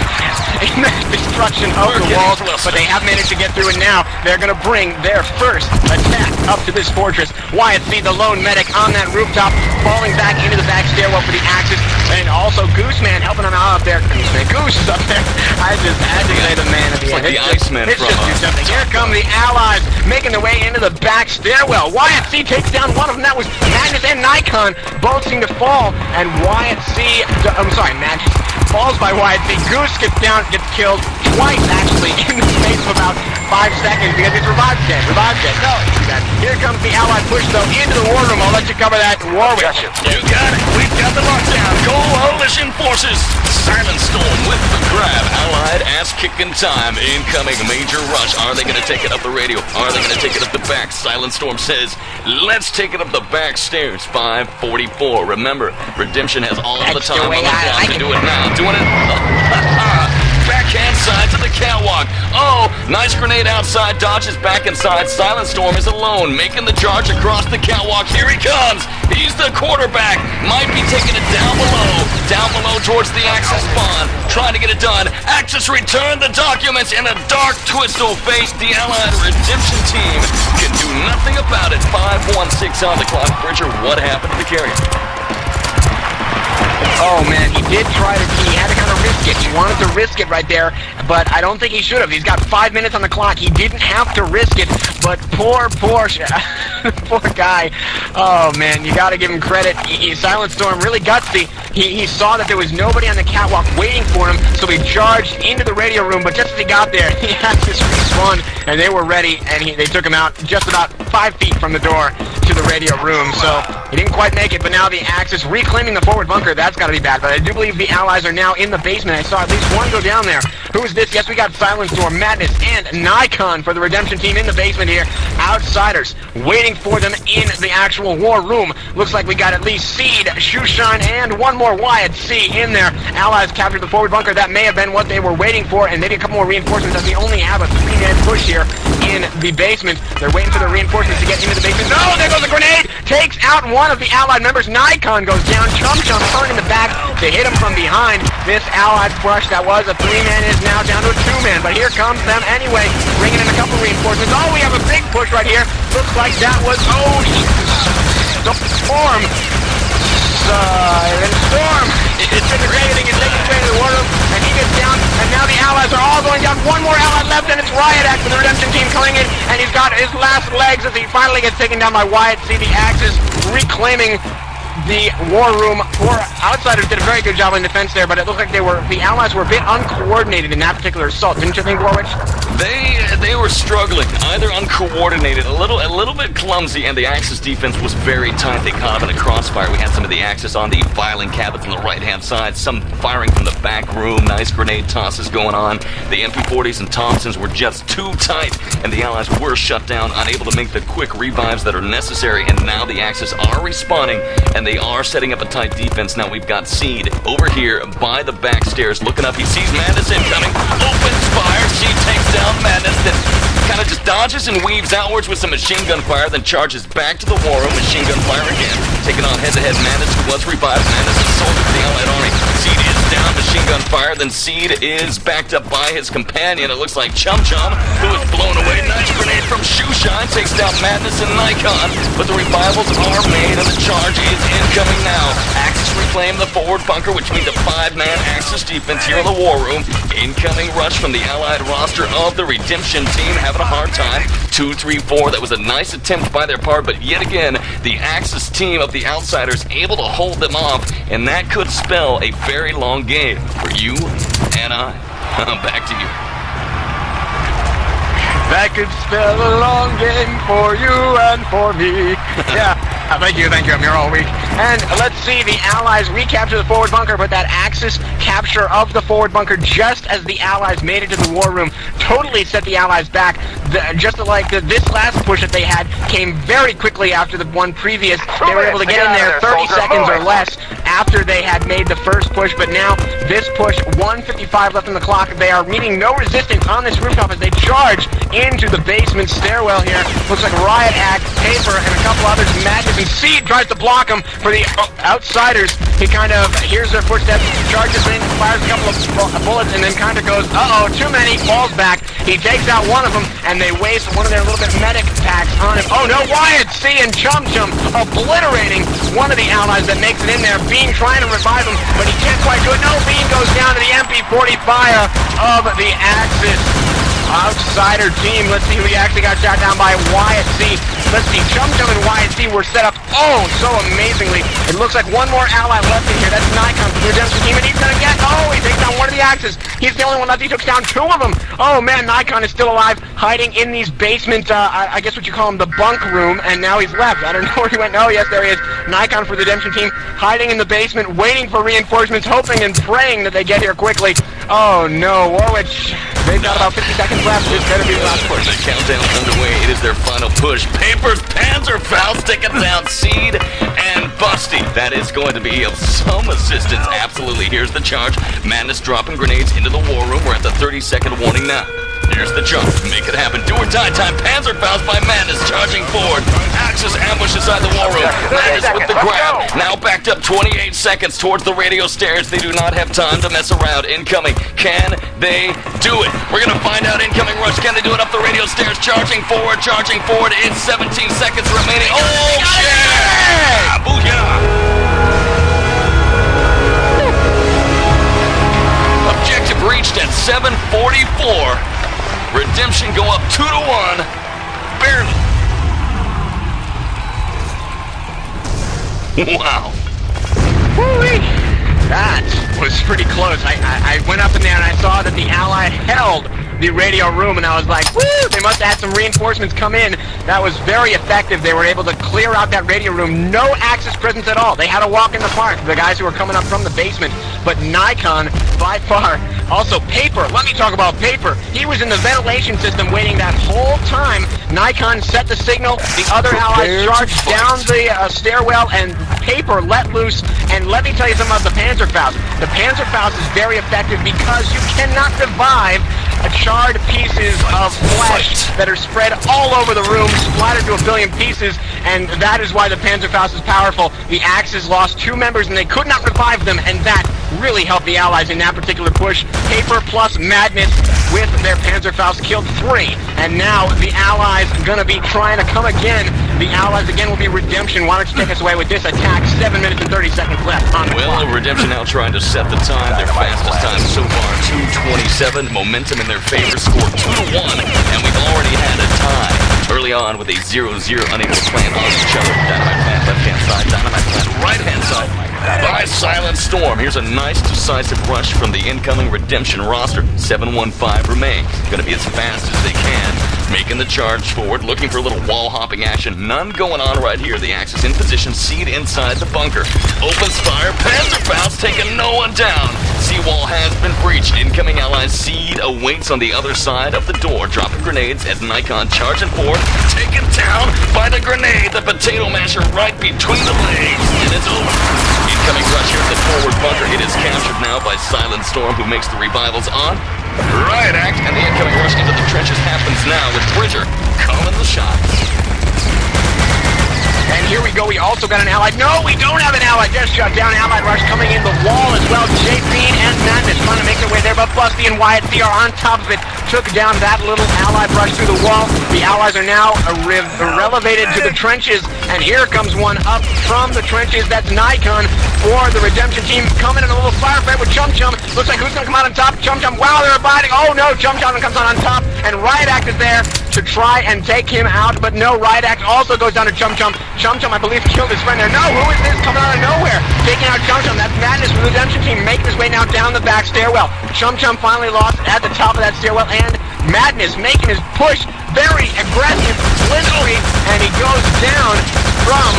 In that destruction of the walls, but they have managed to get through it now. They're going to bring their first attack up to this fortress. wyattc, the lone medic on that rooftop, falling back into the back stairwell for the Axis, and also Goose Man helping him out up there. Goose is up there. I just had to say the man at the end. Like the Iceman It's from just do something. Here come the Allies making their way into the back stairwell. wyattc takes down one of them. That was Magnus and Nikon. Both seem to fall, and wyattc, I'm sorry, Magnus falls by wyattc. Goose gets down, gets killed twice actually in the space of about 5 seconds because it's revived dead. No, it's too bad. Here comes the Allied push though into the war room. I'll let you cover that, Warwitch. You got it. We've got the lockdown. Coalition forces. Silentstorm with the grab. Allied ass-kicking time. Incoming major rush. Are they going to take it up the radio? Are they going to take it up the back? Silentstorm says, let's take it up the back stairs. 5:44. Remember, Redemption has all the time on the clock to do it now. Doing it. Backhand side to the catwalk. Oh, Nice grenade outside, dodges back inside. Silentstorm is alone, making the charge across the catwalk. Here he comes. He's the quarterback. Might be taking it down below towards the Axis spawn. Trying to get it done. Axis return the documents in a dark twist of fate. The Allied Redemption team can do nothing about it. 5-1-6 on the clock. Bridger, what happened to the carrier? Oh man, he did try to, he had to kind of risk it. He wanted to risk it right there, but I don't think he should have. He's got 5 minutes on the clock. He didn't have to risk it, but poor guy. Oh man, you gotta give him credit. Silentstorm really gutsy. He saw that there was nobody on the catwalk waiting for him, so he charged into the radio room, but just as he got there, he had to respawn, and they were ready, and they took him out just about 5 feet from the door to the radio room, so he didn't quite make it, but now the Axis reclaiming the forward bunker. That's got to be bad, but I do believe the Allies are now in the basement. I saw at least one go down there. Who is this? Yes, we got Silentstorm, Madness, and Nikon for the Redemption team in the basement here. Outsiders waiting for them in the actual war room. Looks like we got at least Seed, Shoeshine, and one more wyattc in there. Allies captured the forward bunker. That may have been what they were waiting for, and maybe a couple more reinforcements as we only have a 3-man push here in the basement. They're waiting for the reinforcements to get into the basement. No, there goes a grenade! Takes out one of the Allied members. Nikon goes down. Chumchum turned in the back to hit him from behind. This Allied push that was a 3-man is now down to a 2-man, but here comes them anyway, bringing in a couple reinforcements. Oh, we have a big push right here. Looks like that was, Storm. Storm is disintegrating and taking away to the war room, and he gets down, and now the Allies are all going down. One more Allied left, and it's Riotact for the Redemption team coming in, and he's got his last legs as he finally gets taken down by wyattc. The Axis reclaiming the war room. Four Outsiders did a very good job in defense there, but it looked like the Allies were a bit uncoordinated in that particular assault, didn't you think, Warwitch? They were struggling, either uncoordinated, a little bit clumsy, and the Axis defense was very tight. They caught him in a crossfire. We had some of the Axis on the filing cabins on the right-hand side, some firing from the back room, nice grenade tosses going on. The MP40s and Thompsons were just too tight, and the Allies were shut down, unable to make the quick revives that are necessary, and now the Axis are respawning, and they are setting up a tight defense. Now we've got Seed over here by the back stairs looking up. He sees Madness incoming, opens fire. Seed takes down Madness, then kind of just dodges and weaves outwards with some machine gun fire, then charges back to the war room, machine gun fire again, taking on head-to-head Madness, who was revived. Madness is sold to the Allied army. Seed is down, machine gun fire, then Seed is backed up by his companion. It looks like Chumchum, who is blown away. Nice grenade from Shoeshine, takes down Madness and Nikon, but the revivals are made, and the charge is incoming now. Axis reclaim the forward bunker, which means a 5-man Axis defense here in the war room. Incoming rush from the Allied roster of the Redemption team, having a hard time. 2, 3, 4. That was a nice attempt by their part, but yet again, the Axis team of the Outsiders able to hold them off, and that could spell a very long game for you and I. Back to you. That could spell a long game for you and for me. Yeah. Thank you, I'm here all week. And let's see, the Allies recapture the forward bunker, but that Axis capture of the forward bunker just as the Allies made it to the war room totally set the Allies back. Just like this last push that they had came very quickly after the one previous. They were able to get in there 30 seconds or less after they had made the first push, but now this push, 1:55 left on the clock. They are meeting no resistance on this rooftop as they charge into the basement stairwell here. Looks like Riotact, Paper, and a couple others. Madness and Seed tries to block him for the Outsiders. He kind of hears their footsteps, charges in, fires a couple of bullets, and then kind of goes, uh-oh, too many, falls back. He takes out one of them, and they waste one of their little bit medic packs on him. Oh no, wyattc and Chumchum obliterating one of the Allies that makes it in there. Bean trying to revive him, but he can't quite do it. No, Bean goes down to the MP40 fire of the Axis Outsider team. Let's see who he actually got shot down by. wyattc. Let's see, Chumchum and wyattc were set up so amazingly. It looks like one more ally left in here. That's Nikon from the Redemption team, and he's gonna get, he takes down one of the Axis. He's the only one left. He took down 2 of them. Oh man, Nikon is still alive, hiding in these basement, I guess what you call them, the bunk room, and now he's left. I don't know where he went. Oh yes, there he is. Nikon for the Redemption team, hiding in the basement, waiting for reinforcements, hoping and praying that they get here quickly. Oh no, Warwitch, they've got about 50 seconds left. This better be the last push. The countdown's underway. It is their final push. Paper's Panzerfaust taking down Seed and Busty. That is going to be of some assistance. Absolutely. Here's the charge. Madness dropping grenades into the war room. We're at the 30-second warning now. Here's the jump. Make it happen. Do or die time. Panzerfaust by Madness charging forward. Axis ambush inside the war room. Madness with the grab. Now backed up 28 seconds towards the radio stairs. They do not have time to mess around. Incoming. Can they do it? We're going to find out. Incoming rush. Can they do it up the radio stairs? Charging forward. Charging forward. It's 17 seconds remaining. Oh, yeah! Booyah! Objective reached at 7:44. Redemption go up 2-1. Barely. Wow. Woo-wee. That was pretty close. I went up in there and I saw that the Allied held the radio room, and I was like, woo! They must have had some reinforcements come in. That was very effective. They were able to clear out that radio room. No Axis presence at all. They had to walk in the park, the guys who were coming up from the basement. But Nikon, by far, also Paper. Let me talk about Paper. He was in the ventilation system waiting that whole time. Nikon set the signal. The other allies charged down the stairwell, and Paper let loose. And let me tell you something about the Panzerfaust. The Panzerfaust is very effective because you cannot revive charred pieces of flesh that are spread all over the room, splattered to a billion pieces, and that is why the Panzerfaust is powerful. The Axis lost 2 members and they could not revive them, and that really helped the Allies in that particular push. Paper plus Madness with their Panzerfaust killed 3, and now the Allies are going to be trying to come again. The Allies again will be Redemption. Why don't you take us away with this attack? 7 minutes and 30 seconds left on the clock. Redemption now trying to set the time. Their fastest time so far, 2:27. Momentum in their favor, score 2-1, and we've already had a tie early on with a 0-0, unable to plant on each other. Dynamite plant left-hand side, dynamite plant right-hand side by silentstorm. Here's a nice decisive rush from the incoming Redemption roster. 7-1-5 remain. Gonna be as fast as they can, making the charge forward, looking for a little wall hopping action. None going on right here. The Axis in position, Seed inside the bunker. Opens fire, Panzerfaust taking no one down. Seawall has been breached. Incoming Allies Seed awaits on the other side of the door, dropping grenades as Nikon charging forward, taken down by the grenade. The potato masher right between the legs, and it's over. Incoming rush here at the forward bunker. It is captured now by Silentstorm, who makes the revivals on Riotact, and the incoming rush into the trenches happens now with Bridger calling the shots. And here we go, we also got an Allied. No, we don't have an Allied. Just shut down. Allied rush coming in the wall as well. JP and Madness trying to make their way there, but Busty and wyattc are on top of it. Took down that little Allied rush through the wall. The Allies are now relevated to the trenches, and here comes one up from the trenches. That's Nikon for the Redemption team, coming in a little firefight with Chumchum. Looks like who's going to come out on top? Chumchum. Wow, they're abiding. Oh no, Chumchum comes on top, and Riotact is there to try and take him out, but no, Riotact also goes down to Chumchum. Chumchum, I believe, killed his friend there. No, who is this coming out of nowhere? Taking out Chumchum. That's Madness from the Redemption team, making his way now down the back stairwell. Chumchum finally lost at the top of that stairwell, and Madness making his push very aggressive, slinky, and he goes down from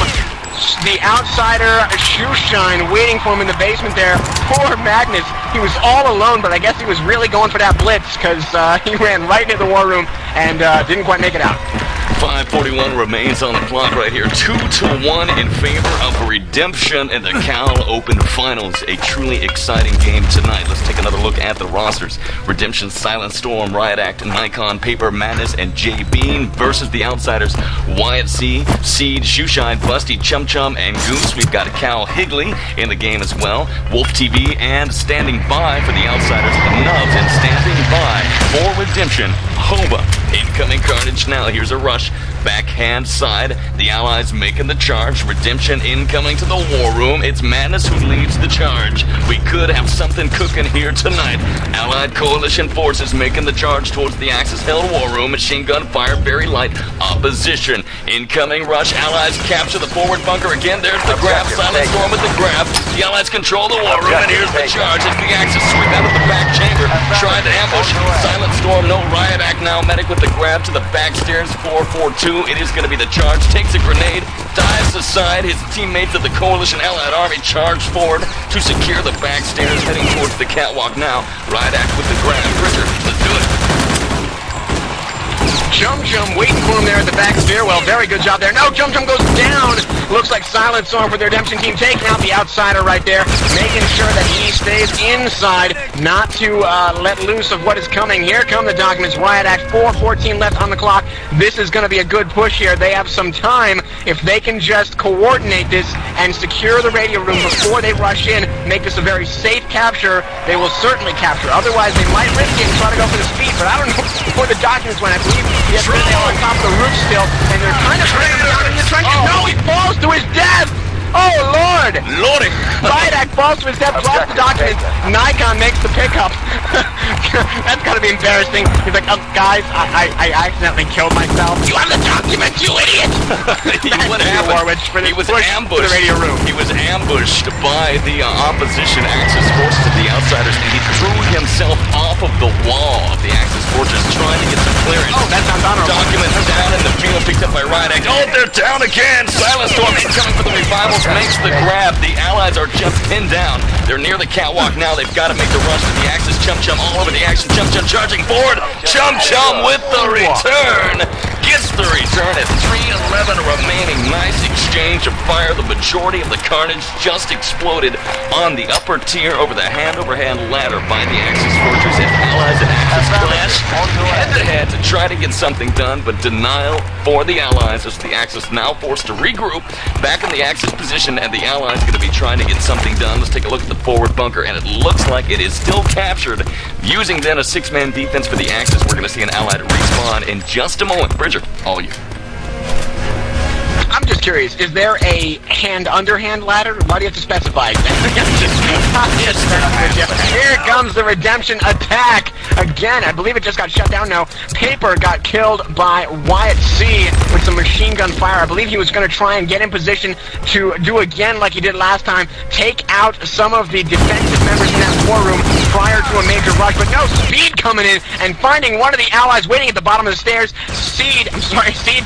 the outsider shoeshine waiting for him in the basement there. Poor Madness. He was all alone, but I guess he was really going for that blitz because he ran right into the war room and didn't quite make it out. 5:41 remains on the clock right here. 2-1 in favor of Redemption in the Cal Open Finals. A truly exciting game tonight. Let's take another look at the rosters. Redemption, Silentstorm, Riotact, Nikon, Paper, Madness, and J Bean versus the outsiders wyattc, Seed, Shoeshine, Busty, Chumchum, and Goose. We've got Cal Higley in the game as well. Wolf TV and standing by for the outsiders, Nubs, and standing by for Redemption, Hova. Incoming carnage now. Here's a rush. Backhand side. The Allies making the charge. Redemption incoming to the war room. It's Madness who leads the charge. We could have something cooking here tonight. Allied coalition forces making the charge towards the Axis-held war room. Machine gun fire, very light. Opposition. Incoming rush. Allies capture the forward bunker again. There's the grab. Silentstorm with the grab. The Allies control the war room, and here's the charge as the Axis sweep out of the back chamber. Tried to ambush. Silentstorm, no Riotact now. Medic with the grab to the back stairs. 4-4-2. It is going to be the charge. Takes a grenade. Dives aside. His teammates of the Coalition Allied Army charge forward to secure the back stairs, heading towards the catwalk now. Riotact with the grab. Bridger, let's do it. Chumchum waiting for him there at the back stairwell. Very good job there. No, Chumchum goes down. Looks looks like silentstorm for the Redemption team, taking out the outsider right there, making sure that he stays inside, not to let loose of what is coming. Here come the documents. Riotact, 4:14 left on the clock. This is going to be a good push here. They have some time. If they can just coordinate this and secure the radio room before they rush in, make this a very safe capture, they will certainly capture. Otherwise, they might risk it and try to go for the speed, but I don't know where the documents went. I believe he has Rizzo on top of the roof still, and they're kind of bringing him down in the trenches. No, he falls to his death! Oh, Lord! Lordy! Riotact falls to his death, drops the documents. Nikon makes the pickup. That's gotta be embarrassing. He's like, oh, guys, I accidentally killed myself. You have the documents, you idiot! Warwitch he was ambushed. The radio room. He was ambushed by the opposition Axis forces of the Outsiders, and he threw himself off of the wall of the Axis forces, trying to get some clearance. Oh, that sounds honorable. Documents down in the field, picked up by Riotact. Oh, they're down again! Silentstorm incoming for the revivals, makes the grab. The Allies are just pinned down. They're near the catwalk now. They've got to make the rush to the Axis. Chumchum all over the action. Chumchum charging forward. Chumchum with the return. Gets the return at 3:11 remaining. Nice exchange of fire. The majority of the carnage just exploded on the upper tier over the hand-over-hand ladder by the Axis fortress, and Allies and Axis clash head-to-head to try to get something done, but denial for the Allies as the Axis now forced to regroup back in the Axis position, and the Allies going to be trying to get something done. Let's take a look at the forward bunker, and it looks like it is still captured. Using then a six-man defense for the Axis, we're going to see an Allied respawn in just a moment. Bridger, all you. I'm just curious, is there a hand-underhand ladder? Why do you have to specify? Here comes the Redemption attack. Again, I believe it just got shut down now. Paper got killed by wyattc with some machine gun fire. I believe he was going to try and get in position to do again like he did last time, take out some of the defensive members in that war room prior to a major rush, but no, Speed coming in and finding one of the Allies waiting at the bottom of the stairs. Seed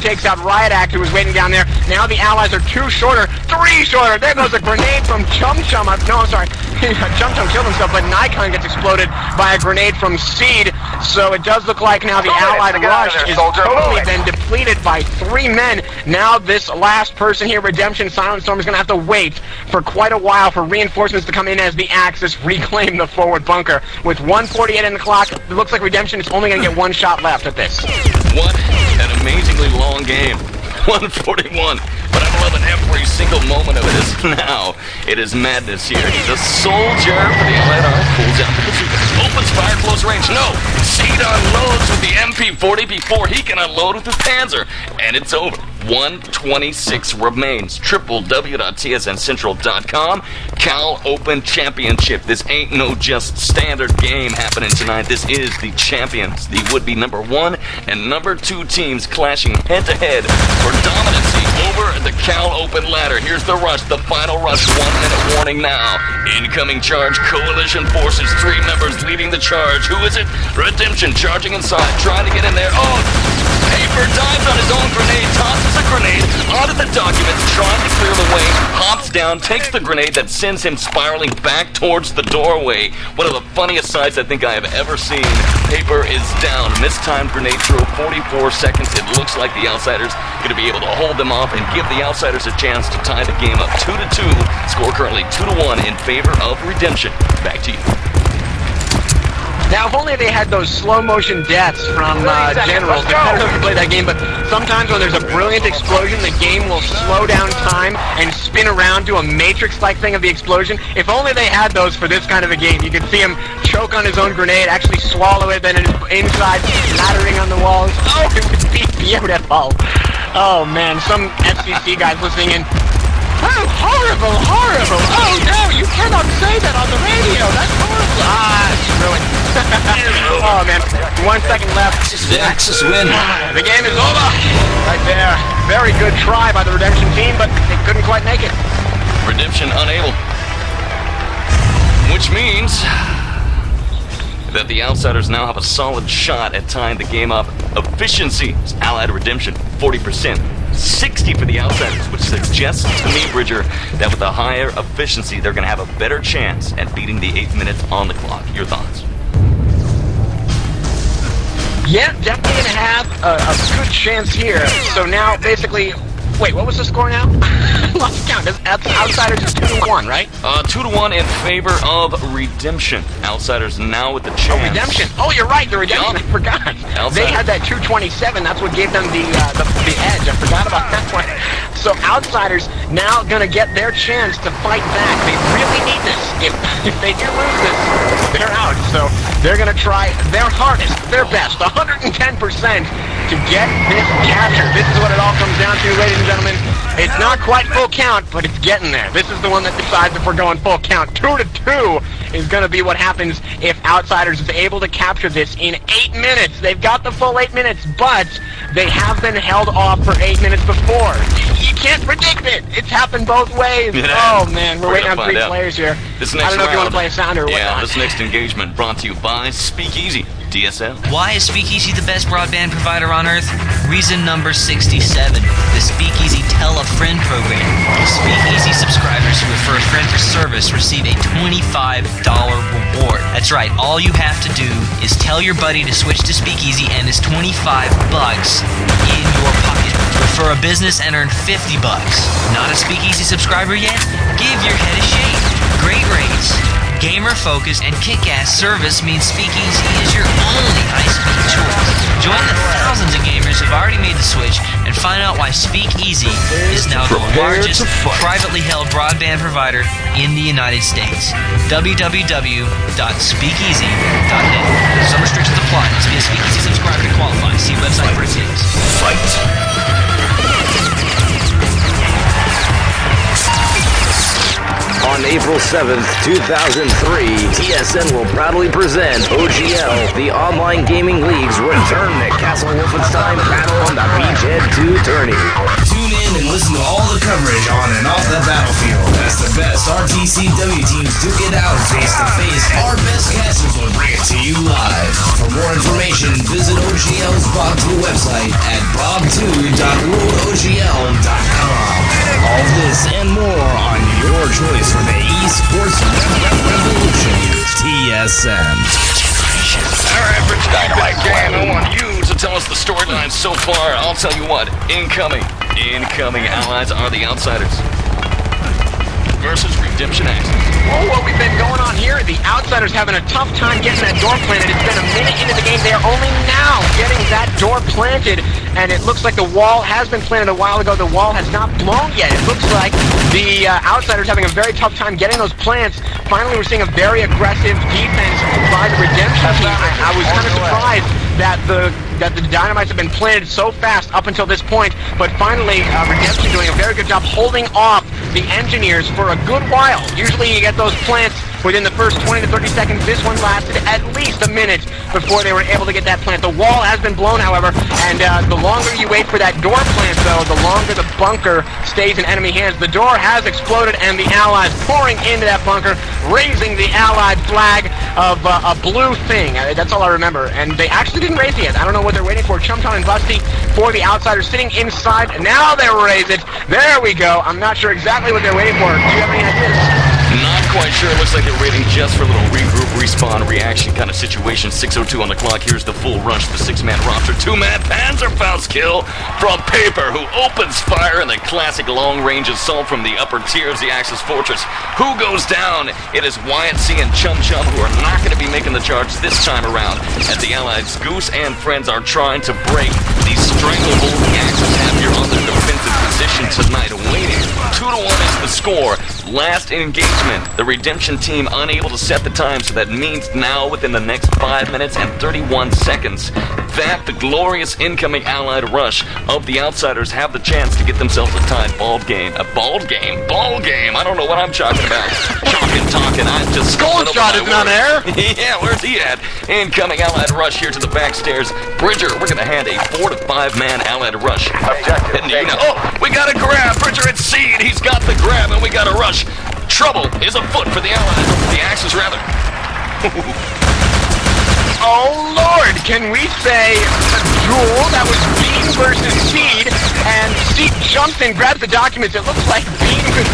takes out Riotact, who was waiting down there. Now the Allies are 2 shorter, 3 shorter. There goes a grenade from Chumchum. No, I'm sorry. Chumchum killed himself, but Nikon gets exploded by a grenade from Seed. So it does look like now the Allied rush is totally been depleted by 3 men. Now this last person here, Redemption, Silentstorm, is going to have to wait for quite a while for reinforcements to come in as the Axis reclaim the forward bunker. With 1:48 in the clock, it looks like Redemption is only going to get 1 shot left at this. What an amazingly long game. 141, but I'm loving every single moment of it is now. It is madness here. He's a soldier for the Allied Army. Pulls out the bazooka. Opens fire close range. No! Seed unloads with the MP40 before he can unload with his Panzer. And it's over. 126 remains. www.tsncentral.com. Cal Open Championship. This ain't no just standard game happening tonight. This is the champions, the would-be number 1 and number 2 teams clashing head-to-head for dominancy over the Cal Open ladder. Here's the rush, the final rush. 1 minute warning now. Incoming charge, coalition forces, 3 members leading the charge. Who is it? Redemption charging inside, trying to get in there. Oh, Paper dives on his own grenade, tosses a grenade onto the documents, trying to clear the way, hops down, takes the grenade that sends him spiraling back towards the doorway. One of the funniest sights I think I have ever seen. Paper is down. Mistimed grenade throw, 44 seconds. It looks like the Outsiders going to be able to hold them off and give the Outsiders a chance to tie the game up 2-2. Score currently 2-1 in favor of Redemption. Back to you. Now, if only they had those slow-motion deaths from generals. I don't know if you play that game, but sometimes when there's a brilliant explosion, the game will slow down time and spin around, do a Matrix-like thing of the explosion. If only they had those for this kind of a game. You could see him choke on his own grenade, actually swallow it, then inside, laddering on the walls. Oh, it would be beautiful. Oh, man, some FCC guys listening in. Oh, horrible, horrible. Oh, no, you cannot say that on the radio. That's horrible. Ah, screw it. Oh, man. 1 second left. The Axis win. The game is over. Right there. Very good try by the Redemption team, but they couldn't quite make it. Redemption unable. Which means that the Outsiders now have a solid shot at tying the game up. Efficiency, Allied Redemption, 40%. 60 for the Outsiders, which suggests to me, Bridger, that with a higher efficiency, they're going to have a better chance at beating the 8 minutes on the clock. Your thoughts? Yeah, definitely going to have a good chance here. So now, basically, wait, what was the score now? Lost Outsiders is 2-1, right? 2-1 in favor of Redemption. Outsiders now with the chance. Oh, Redemption. Oh, you're right, the Redemption. I forgot. They had that 227. That's what gave them the edge. I forgot about that one. So Outsiders now going to get their chance to fight back. They really need this. If they do lose this, they're out. So they're going to try their hardest, their best, 110% to get this capture. This is what it all comes down to, ladies and gentlemen. It's not quite full count, but it's getting there. This is the one that decides if we're going full count. 2-2 is going to be what happens if Outsiders is able to capture this in 8 minutes. They've got the full 8 minutes, but they have been held off for 8 minutes before. You can't predict it. It's happened both ways. Oh, man. We're waiting on 3 players here. I don't know if you want to play a sound or whatnot. Yeah, this next engagement brought to you by Speakeasy. DSL. Why is Speakeasy the best broadband provider on Earth? Reason number 67. The Speakeasy Tell a Friend program. Speakeasy subscribers who refer a friend for service receive a $25 reward. That's right, all you have to do is tell your buddy to switch to Speakeasy and it's $25 in your pocket. Refer a business and earn $50. Not a Speakeasy subscriber yet? Give your head a shake. Great rates. Gamer-focused and kick-ass service means Speakeasy is your only high-speed choice. Join the thousands of gamers who've already made the switch and find out why Speakeasy is now the largest privately held broadband provider in the United States. www.speakeasy.net. Some restrictions apply. Must be a Speakeasy subscriber to qualify. See website for details. Fight. On April 7th, 2003, TSN will proudly present OGL, the online gaming league's return to Castle Wolfenstein Battle on the Beachhead 2 tourney. Tune in and listen to all the coverage on and off the battlefield as the best RTCW teams duke it out face to face. Our best casters will bring it to you live. For more information, visit OGL's Bob 2 website at bob2.worldogl.com. All this and more on your choice for the esports revolution, TSN. Alright, for today's game, I want you to tell us the storyline so far. I'll tell you what, incoming allies are the Outsiders versus Redemption Axis. Oh, what we've been going on here, the Outsiders having a tough time getting that door planted. It's been a minute into the game. They are only now getting that door planted, and it looks like the wall has been planted a while ago. The wall has not blown yet. It looks like the Outsiders having a very tough time getting those plants. Finally, we're seeing a very aggressive defense by the Redemption team. I was kind of surprised that the dynamites have been planted so fast up until this point, but finally Redemption doing a very good job holding off the engineers for a good while. Usually you get those plants within the first 20 to 30 seconds. This one lasted at least a minute before they were able to get that plant. The wall has been blown, however, and the longer you wait for that door plant, though, the longer the bunker stays in enemy hands. The door has exploded, and the Allies pouring into that bunker, raising the Allied flag of a blue thing. That's all I remember. And they actually didn't raise it yet. I don't know what they're waiting for. Chumchum and Busty for the Outsiders sitting inside. Now they raise it. There we go. I'm not sure exactly what they're waiting for. Do you have any ideas? Not quite sure. It looks like they're waiting just for a little regroup, respawn, reaction kind of situation. 6:02 on the clock. Here's the full rush. The 6-man roster. 2-man Panzerfaust kill from Paper, who opens fire in the classic long-range assault from the upper tier of the Axis Fortress. Who goes down? It is wyattc and Chumchum, who are not going to be making the charge this time around, as the Allies, Goose and friends, are trying to break the stranglehold the Axis have here on the defensive position tonight, waiting. 2-1 is the score. Last engagement, the Redemption team unable to set the time, so that means now within the next 5 minutes and 31 seconds that the glorious incoming Allied rush of the Outsiders have the chance to get themselves a tied ball game. A ball game? Ball game! I don't know what I'm talking about. Talking, I'm just... Skullshot isn't on air? Yeah, where's he at? Incoming Allied rush here to the back stairs. Bridger, we're gonna hand a 4 to 5 man Allied rush. Objective. Oh, we got a grab! Bridger at seed! He's got the grab, and we got a rush. Trouble is afoot for the Allies. The Axis, rather. Oh, Lord! Can we say a duel? That was Bean versus Seed, and Seed jumped and grabbed the documents. It looks like Bean was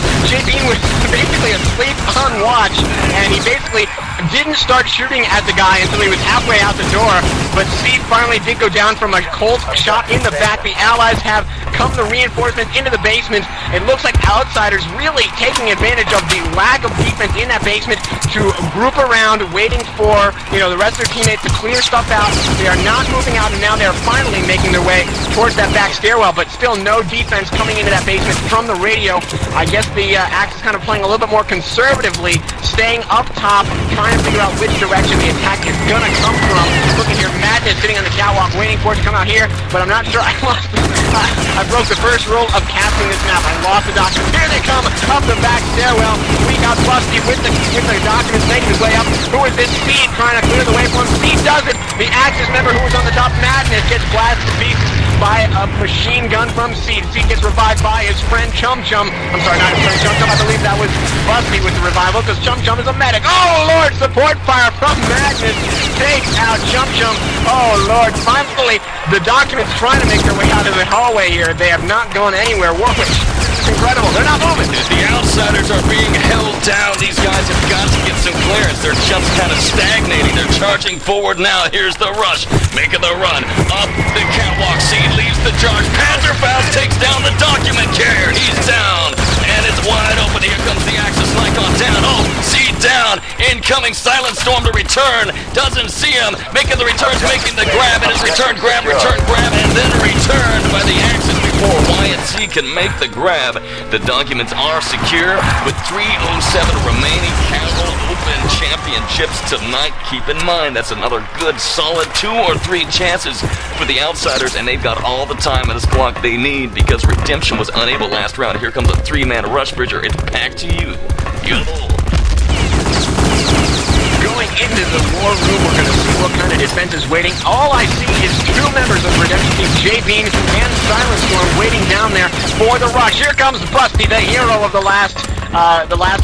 basically asleep on watch, and he basically didn't start shooting at the guy until he was halfway out the door, but Seed finally did go down from a cold shot in the back. The Allies have come to reinforcements into the basement. It looks like Outsiders really taking advantage of the lack of defense in that basement to group around, waiting for, the rest of their teammates to clear stuff out. They are not moving out, and now they are finally making their way towards that back stairwell, but still no defense coming into that basement from the radio. I guess the Axe is kind of playing a little bit more conservatively, staying up top, trying to figure out which direction the attack is gonna come from. Look at here, Madness sitting on the catwalk waiting for it to come out here, but I'm not sure. I broke the first rule of casting this map. I lost the documents. Here they come up the back stairwell. We got Busty with the documents making his way up. Who is this Seed trying to clear the way for him? Seed does it. The Axis member who was on the top, Madness, gets blasted to pieces by a machine gun from Seed. Seed gets revived by his friend Chumchum. I'm sorry, not his friend Chumchum. I believe that was Busty with the revival, because Chumchum is a medic. Oh, Lord, support fire from Madness takes out Chumchum. Oh, Lord, finally, the documents trying to make their way out of the hallway here. They have not gone anywhere. Warwitch, this is incredible. They're not moving. The Outsiders are being held down. These guys have got to get some clearance. They're just kind of stagnating. They're charging forward now. Here's the rush, making the run up the catwalk. Seed leaves the charge. Panzerfaust takes down the document carrier. He's down, and it's wide open. Here comes the Axis Nikon down. Oh, Seed down. Incoming Silentstorm to return. Doesn't see him. Making the returns, making the grab, and his return grab, and then returned by the Axis before wyattc can make the grab. The documents are secure with 3:07 remaining. Casual Open Championships tonight. Keep in mind, that's another good, solid 2 or 3 chances for the Outsiders, and they've got all the time in this clock they need because Redemption was unable last round. Here comes a 3-man rush, Bridger. It's back to you. Going into the war room, we're going to see what kind of defense is waiting. All I see is 2 members of Redemption Team, J-Bean and Silentstorm, waiting down there for the rush. Here comes Busty, the hero of the last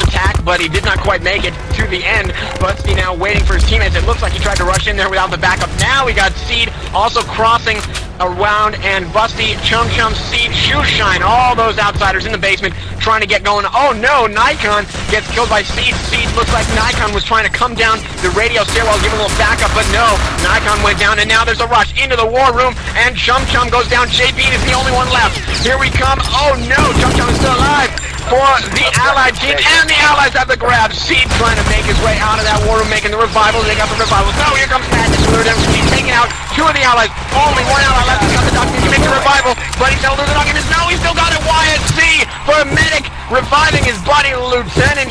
attack, but he did not quite make it to the end. Busty now waiting for his teammates. It looks like he tried to rush in there without the backup. Now we got Seed also crossing around, and Busty, Chumchum, Seed, Shoeshine, all those Outsiders in the basement trying to get going. Oh no, Nikon gets killed by Seed. Seed looks like Nikon was trying to come down the radio stairwell, give a little backup, but no, Nikon went down, and now there's a rush into the war room, and Chumchum goes down. J-Bean is the only one left. Here we come. Oh no, Chumchum is still alive for the Allied team, and the Allies have the grab. Seed trying to make his way out of that war room, making the revival. They got the revivals. No, here comes Madness with Redemption Team, taking out 2 of the Allies. Only 1 ally left. He's got the document to make the revival, but he's held to the documents. No, he's still got it. wyattc for a medic, reviving his buddy Lieutenant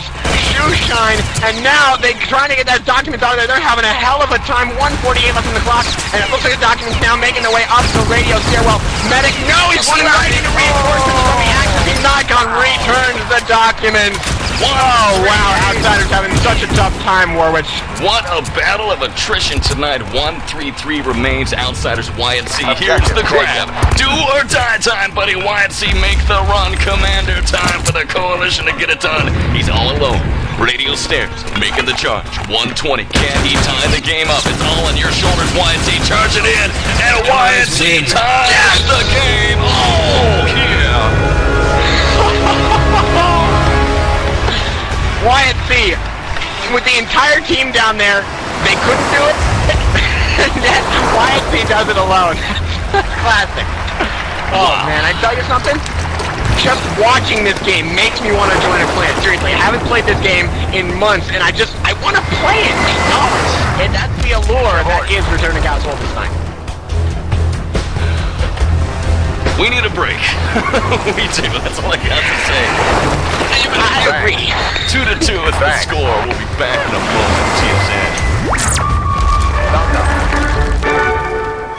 Shoeshine, and now they're trying to get that document out of there. They're having a hell of a time. 1:48 left on the clock, and it looks like the document's now making their way up the radio stairwell. Medic, no, he's running right into reinforcements from the Axis Team. Nikon returns the documents. Oh, wow, Outsiders having such a tough time, Warwitch. What a battle of attrition tonight. 1-3-3 remains. Outsiders, wyattc. Here's the grab. Do or die time, buddy. wyattc, make the run. Commander time for the coalition to get it done. He's all alone. Radio stairs, making the charge. 120. Can he tie the game up? It's all on your shoulders. wyattc, charge it in. And wyattc ties the game. Oh, yeah. wyattc, with the entire team down there, they couldn't do it. wyattc does it alone. Classic. Oh, man, I tell you something? Just watching this game makes me want to join a clan. Seriously, I haven't played this game in months, and I want to play it. And that's the allure that is Return to Castle Wolfenstein. We need a break. We do. That's all I got to say. I agree. 2-2 is the score. We'll be back in a moment. TSN.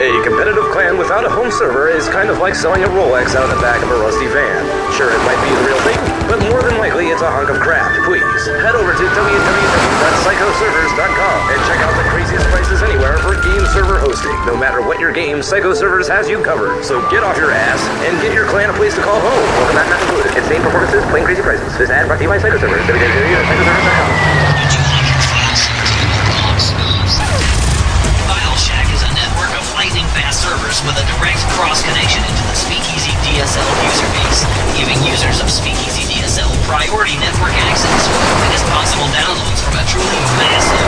A competitive clan without a home server is kind of like selling a Rolex out of the back of a rusty van. Sure, it might be the real thing, but more than likely it's a hunk of crap. Please, head over to www.psychoservers.com and check out the craziest prices anywhere for game server hosting. No matter what your game, Psycho Servers has you covered. So get off your ass and give your clan a place to call home. Welcome back, not included. Insane performances, plain crazy prices. This ad brought to you by Psycho Servers. www.psychoservers.com. Fast servers with a direct cross-connection into the Speakeasy DSL user base, giving users of Speakeasy DSL priority network access, and as possible downloads from a truly massive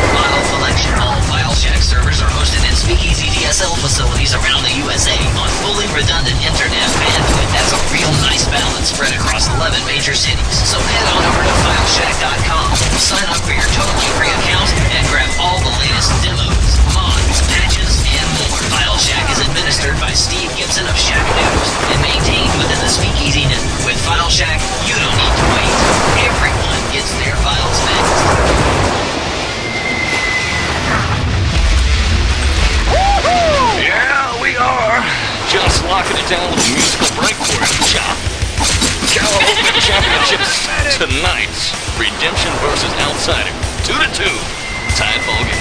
major cities. So head on over to fileshack.com, sign up for your totally free account, and grab all the latest demos, mods, patches, and more. FileShack is administered by Steve Gibson of Shack News and maintained within the Speakeasy Network. With FileShack, you don't need to wait. Everyone gets their files fixed. Yeah, we are just locking it down with a musical break for you. Cal Open Championships tonight. Redemption versus Outsider. 2-2. Tied ball game.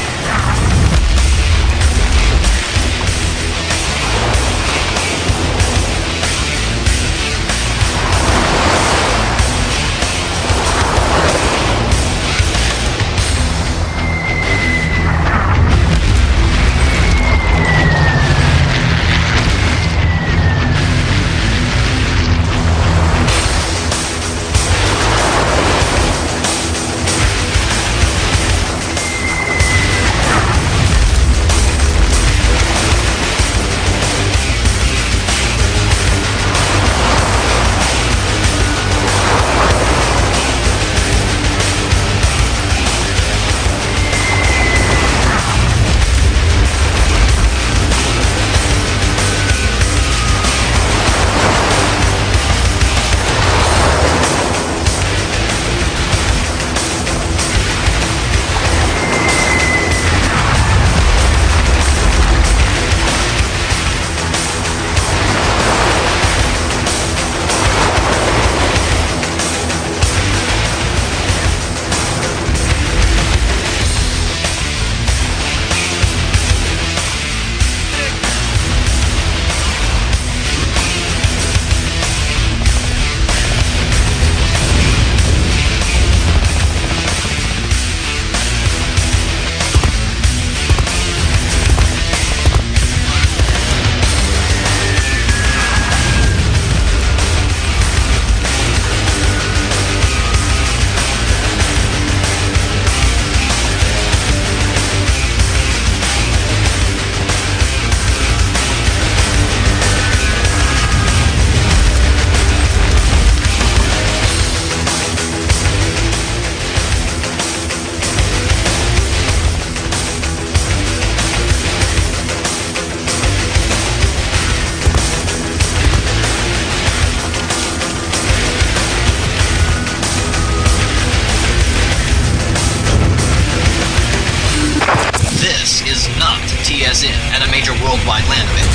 TSN at a major worldwide land event.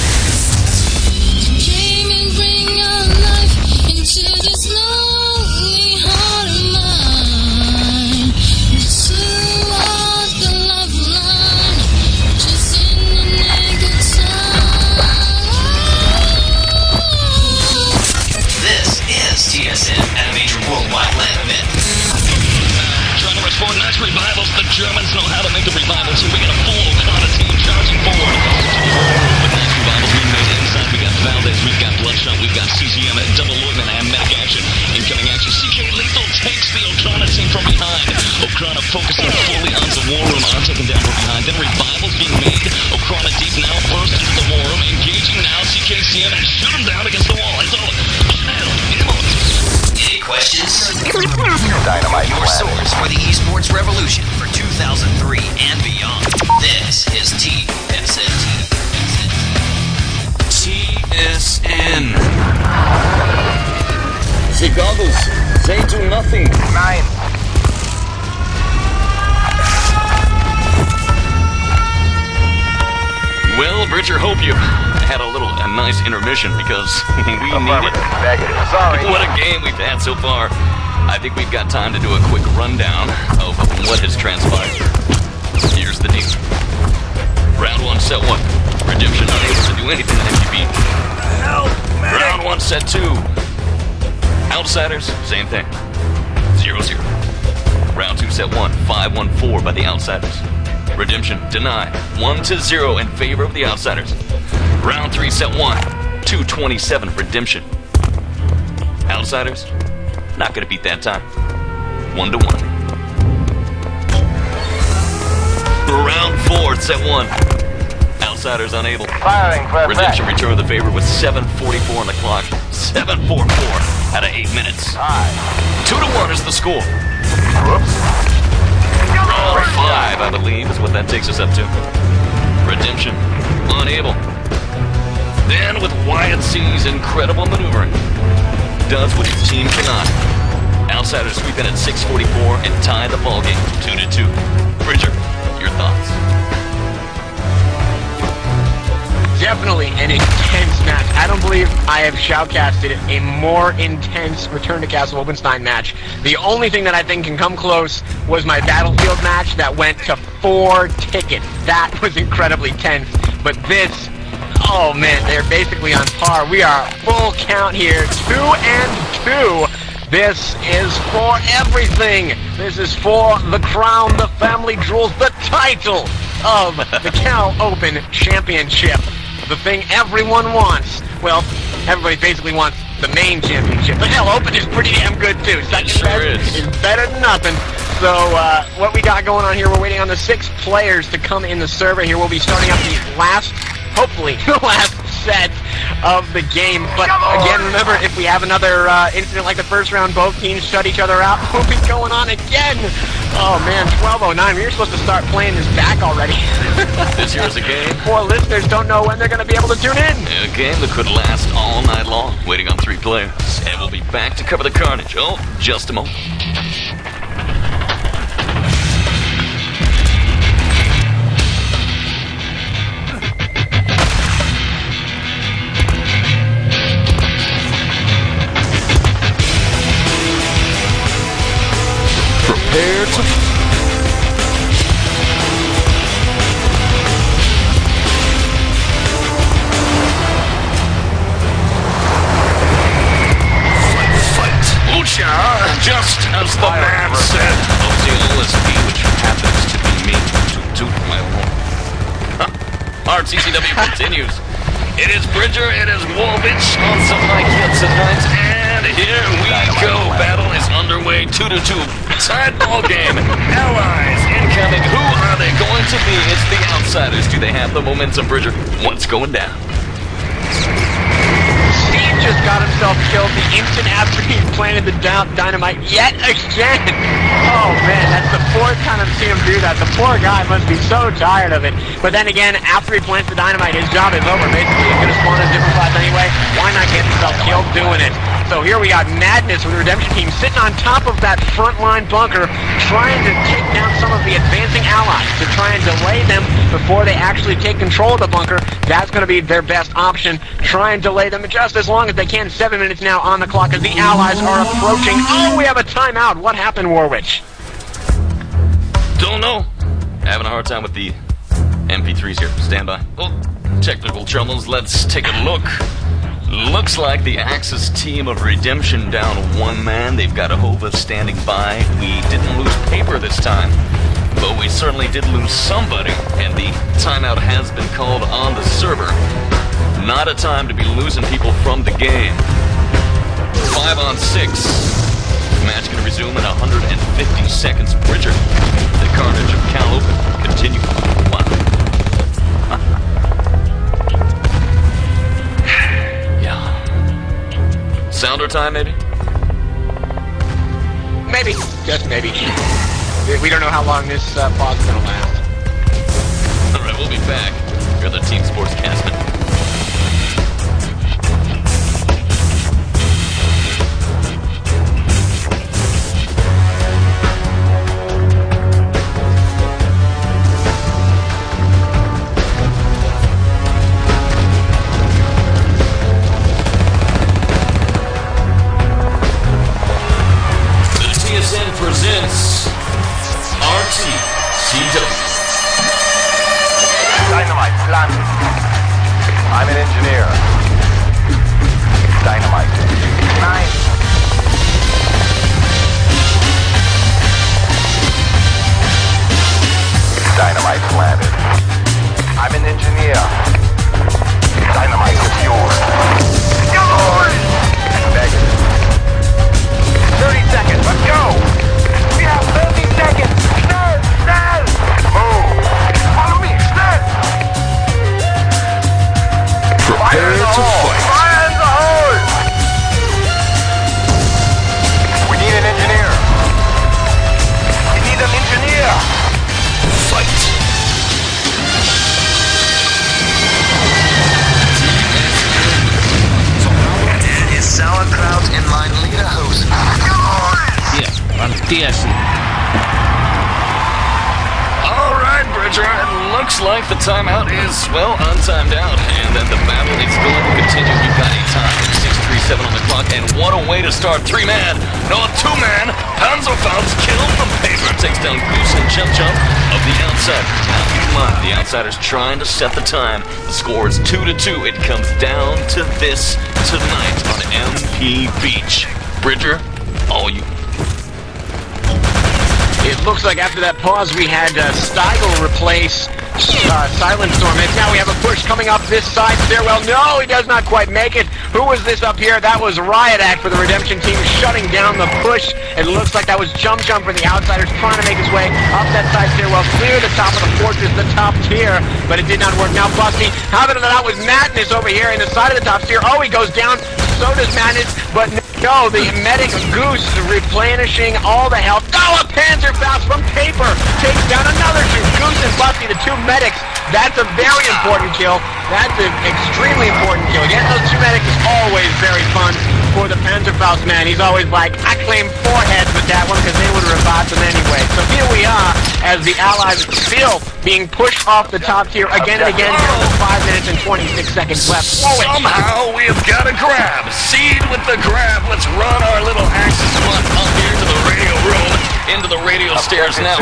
Came and bring your life into this lonely heart of mine. To walk the lifeline, just in the nick of time. This is TSN at a major worldwide land event. Trying to rush forward, nice revivals. The Germans know how to make the revivals, so we got a full Okada team charging forward. With nice revivals being made inside, we got Valdez, we've got Bloodshot, we've got CCM, Double Lieutenant, and Medic Action. Incoming action, CK Lethal takes the Okada team from behind. Okada focusing fully on the War Room, are taken down from behind. Then revivals being made. Okada deep now, burst into the War Room, engaging now CKCM and shoot him down against the wall. It's over. Any questions? Your source for the esports revolution for 2003 and beyond. This is TSN. TSN. The goggles, they do nothing. 9. Well, Bridger, hope you had a nice intermission because we need it. Sorry. What a game we've had so far. I think we've got time to do a quick rundown of what has transpired. Here's the deal. Round 1, set 1. Redemption unable to do anything in MTB. Round 1, set 2. Outsiders, same thing. 0-0. Round 2, set 1. 5-1-4 by the Outsiders. Redemption denied. 1-0 in favor of the Outsiders. Round 3, set 1. 2-27 Redemption. Outsiders, not gonna beat that time. 1-1. Round 4, set 1. Outsiders unable. Firing for Redemption returned the favor with 7:44 on the clock. 7:44. out of 8 minutes. 2-1 is the score. 5, I believe, is what that takes us up to. Redemption, unable. Then, with wyattc's incredible maneuvering, does what his team cannot. Outsiders sweep in at 6:44 and tie the ballgame 2-2. Bridger, your thoughts? Definitely an intense match. I don't believe I have shoutcasted a more intense Return to Castle Wolfenstein match. The only thing that I think can come close was my Battlefield match that went to 4 tickets. That was incredibly tense. But this, oh man, they're basically on par. We are full count here, 2-2. This is for everything. This is for the crown, the family jewels, the title of the Cal Open Championship. The thing everyone wants. Well, everybody basically wants the main championship. But hell, Open is pretty damn good too. Second best is better than nothing. So what we got going on here, we're waiting on the 6 players to come in the server here. We'll be starting up the last, hopefully, the last set of the game. But again, remember, if we have another incident like the first round, both teams shut each other out, we'll be going on again. Oh man, 12:09. We were supposed to start playing this back already. This here is a game. Poor listeners don't know when they're going to be able to tune in. A game that could last all night long, waiting on 3 players. And we'll be back to cover the carnage. Oh, just a moment. Prepare to... Just as the man said of the OSP, which happens to be me, to my horn. RTCW continues. It is Bridger, it is Warwitch on some Nikon tonight, and here we go. Battle is underway, 2-2. Tied ball game. Allies incoming. Who are they going to be? It's the outsiders. Do they have the momentum, Bridger? What's going down? Just got himself killed the instant after he planted the dynamite yet again. Oh man, that's the 4th time I've seen him do that. The poor guy must be so tired of it. But then again, after he plants the dynamite, his job is over. Basically, he's going to spawn in different spots anyway. Why not get himself killed doing it? So here we got Madness with the Redemption team sitting on top of that frontline bunker, trying to take down some of the advancing allies to try and delay them before they actually take control of the bunker. That's going to be their best option. Try and delay them just as long as they can. 7 minutes now on the clock as the allies are approaching. Oh, we have a timeout. What happened, Warwitch? Don't know. Having a hard time with the MP3s here. Stand by. Oh, technical troubles. Let's take a look. Looks like the Axis team of Redemption down 1 man. They've got a hova standing by. We didn't lose paper this time, but we certainly did lose somebody, and the timeout has been called on the server. Not a time to be losing people from the game. 5 on 6. Match going to resume in 150 seconds. Bridger, the carnage of Cal Open continue. Wow. Yeah. Sounder time, maybe? Maybe. Just maybe. We don't know how long this pause is going to last. Alright, we'll be back. You're the Team Sportscast. Presents RTCW. Dynamite planted. I'm an engineer. Dynamite. Nice. Dynamite planted. I'm an engineer. Dynamite is yours. Yours! Negative. 30 seconds, let's go! We have 30 seconds! Stand! Stand! Move! Follow me! Stand! Prepare to fight! Fire in the hole! TSN. All right, Bridger, it looks like the timeout is, well, untimed out, and that the battle is going to continue. We've got a time of 6:37 on the clock, and what a way to start. 3-man, no, 2-man. Panzerfaust kills the paper, takes down Goose and Chumchum of the outside. Now keep in mind, the outsider's trying to set the time. The score is 2-2. It comes down to this tonight on MP Beach. Bridger, all you. It looks like after that pause we had Steigl replace Silentstorm. And now we have a push coming up this side stairwell. No, he does not quite make it. Who was this up here? That was riotact for the Redemption team shutting down the push. It looks like that was chumchum for the outsiders trying to make his way up that side stairwell, clear the top of the fortress, the top tier, but it did not work. Now busty, having it out with Madness over here in the side of the top tier. Oh, he goes down. So does Madness, but no, the medic Goose replenishing all the health. Oh, a Panzerfaust from paper takes down another two. Goose and Busty, the two medics. That's a very important kill. That's an extremely important kill. Getting those two medics is always very fun for the Panzerfaust man. He's always like, I claim 4 heads with that one because they would have revived them anyway. So here we are as the Allies still being pushed off the top tier again and again. Down to 5 minutes and 26 seconds left. Somehow we have got a grab. Seed with the grab. Let's run our little axis one up here to the radio room. Into the radio stairs now.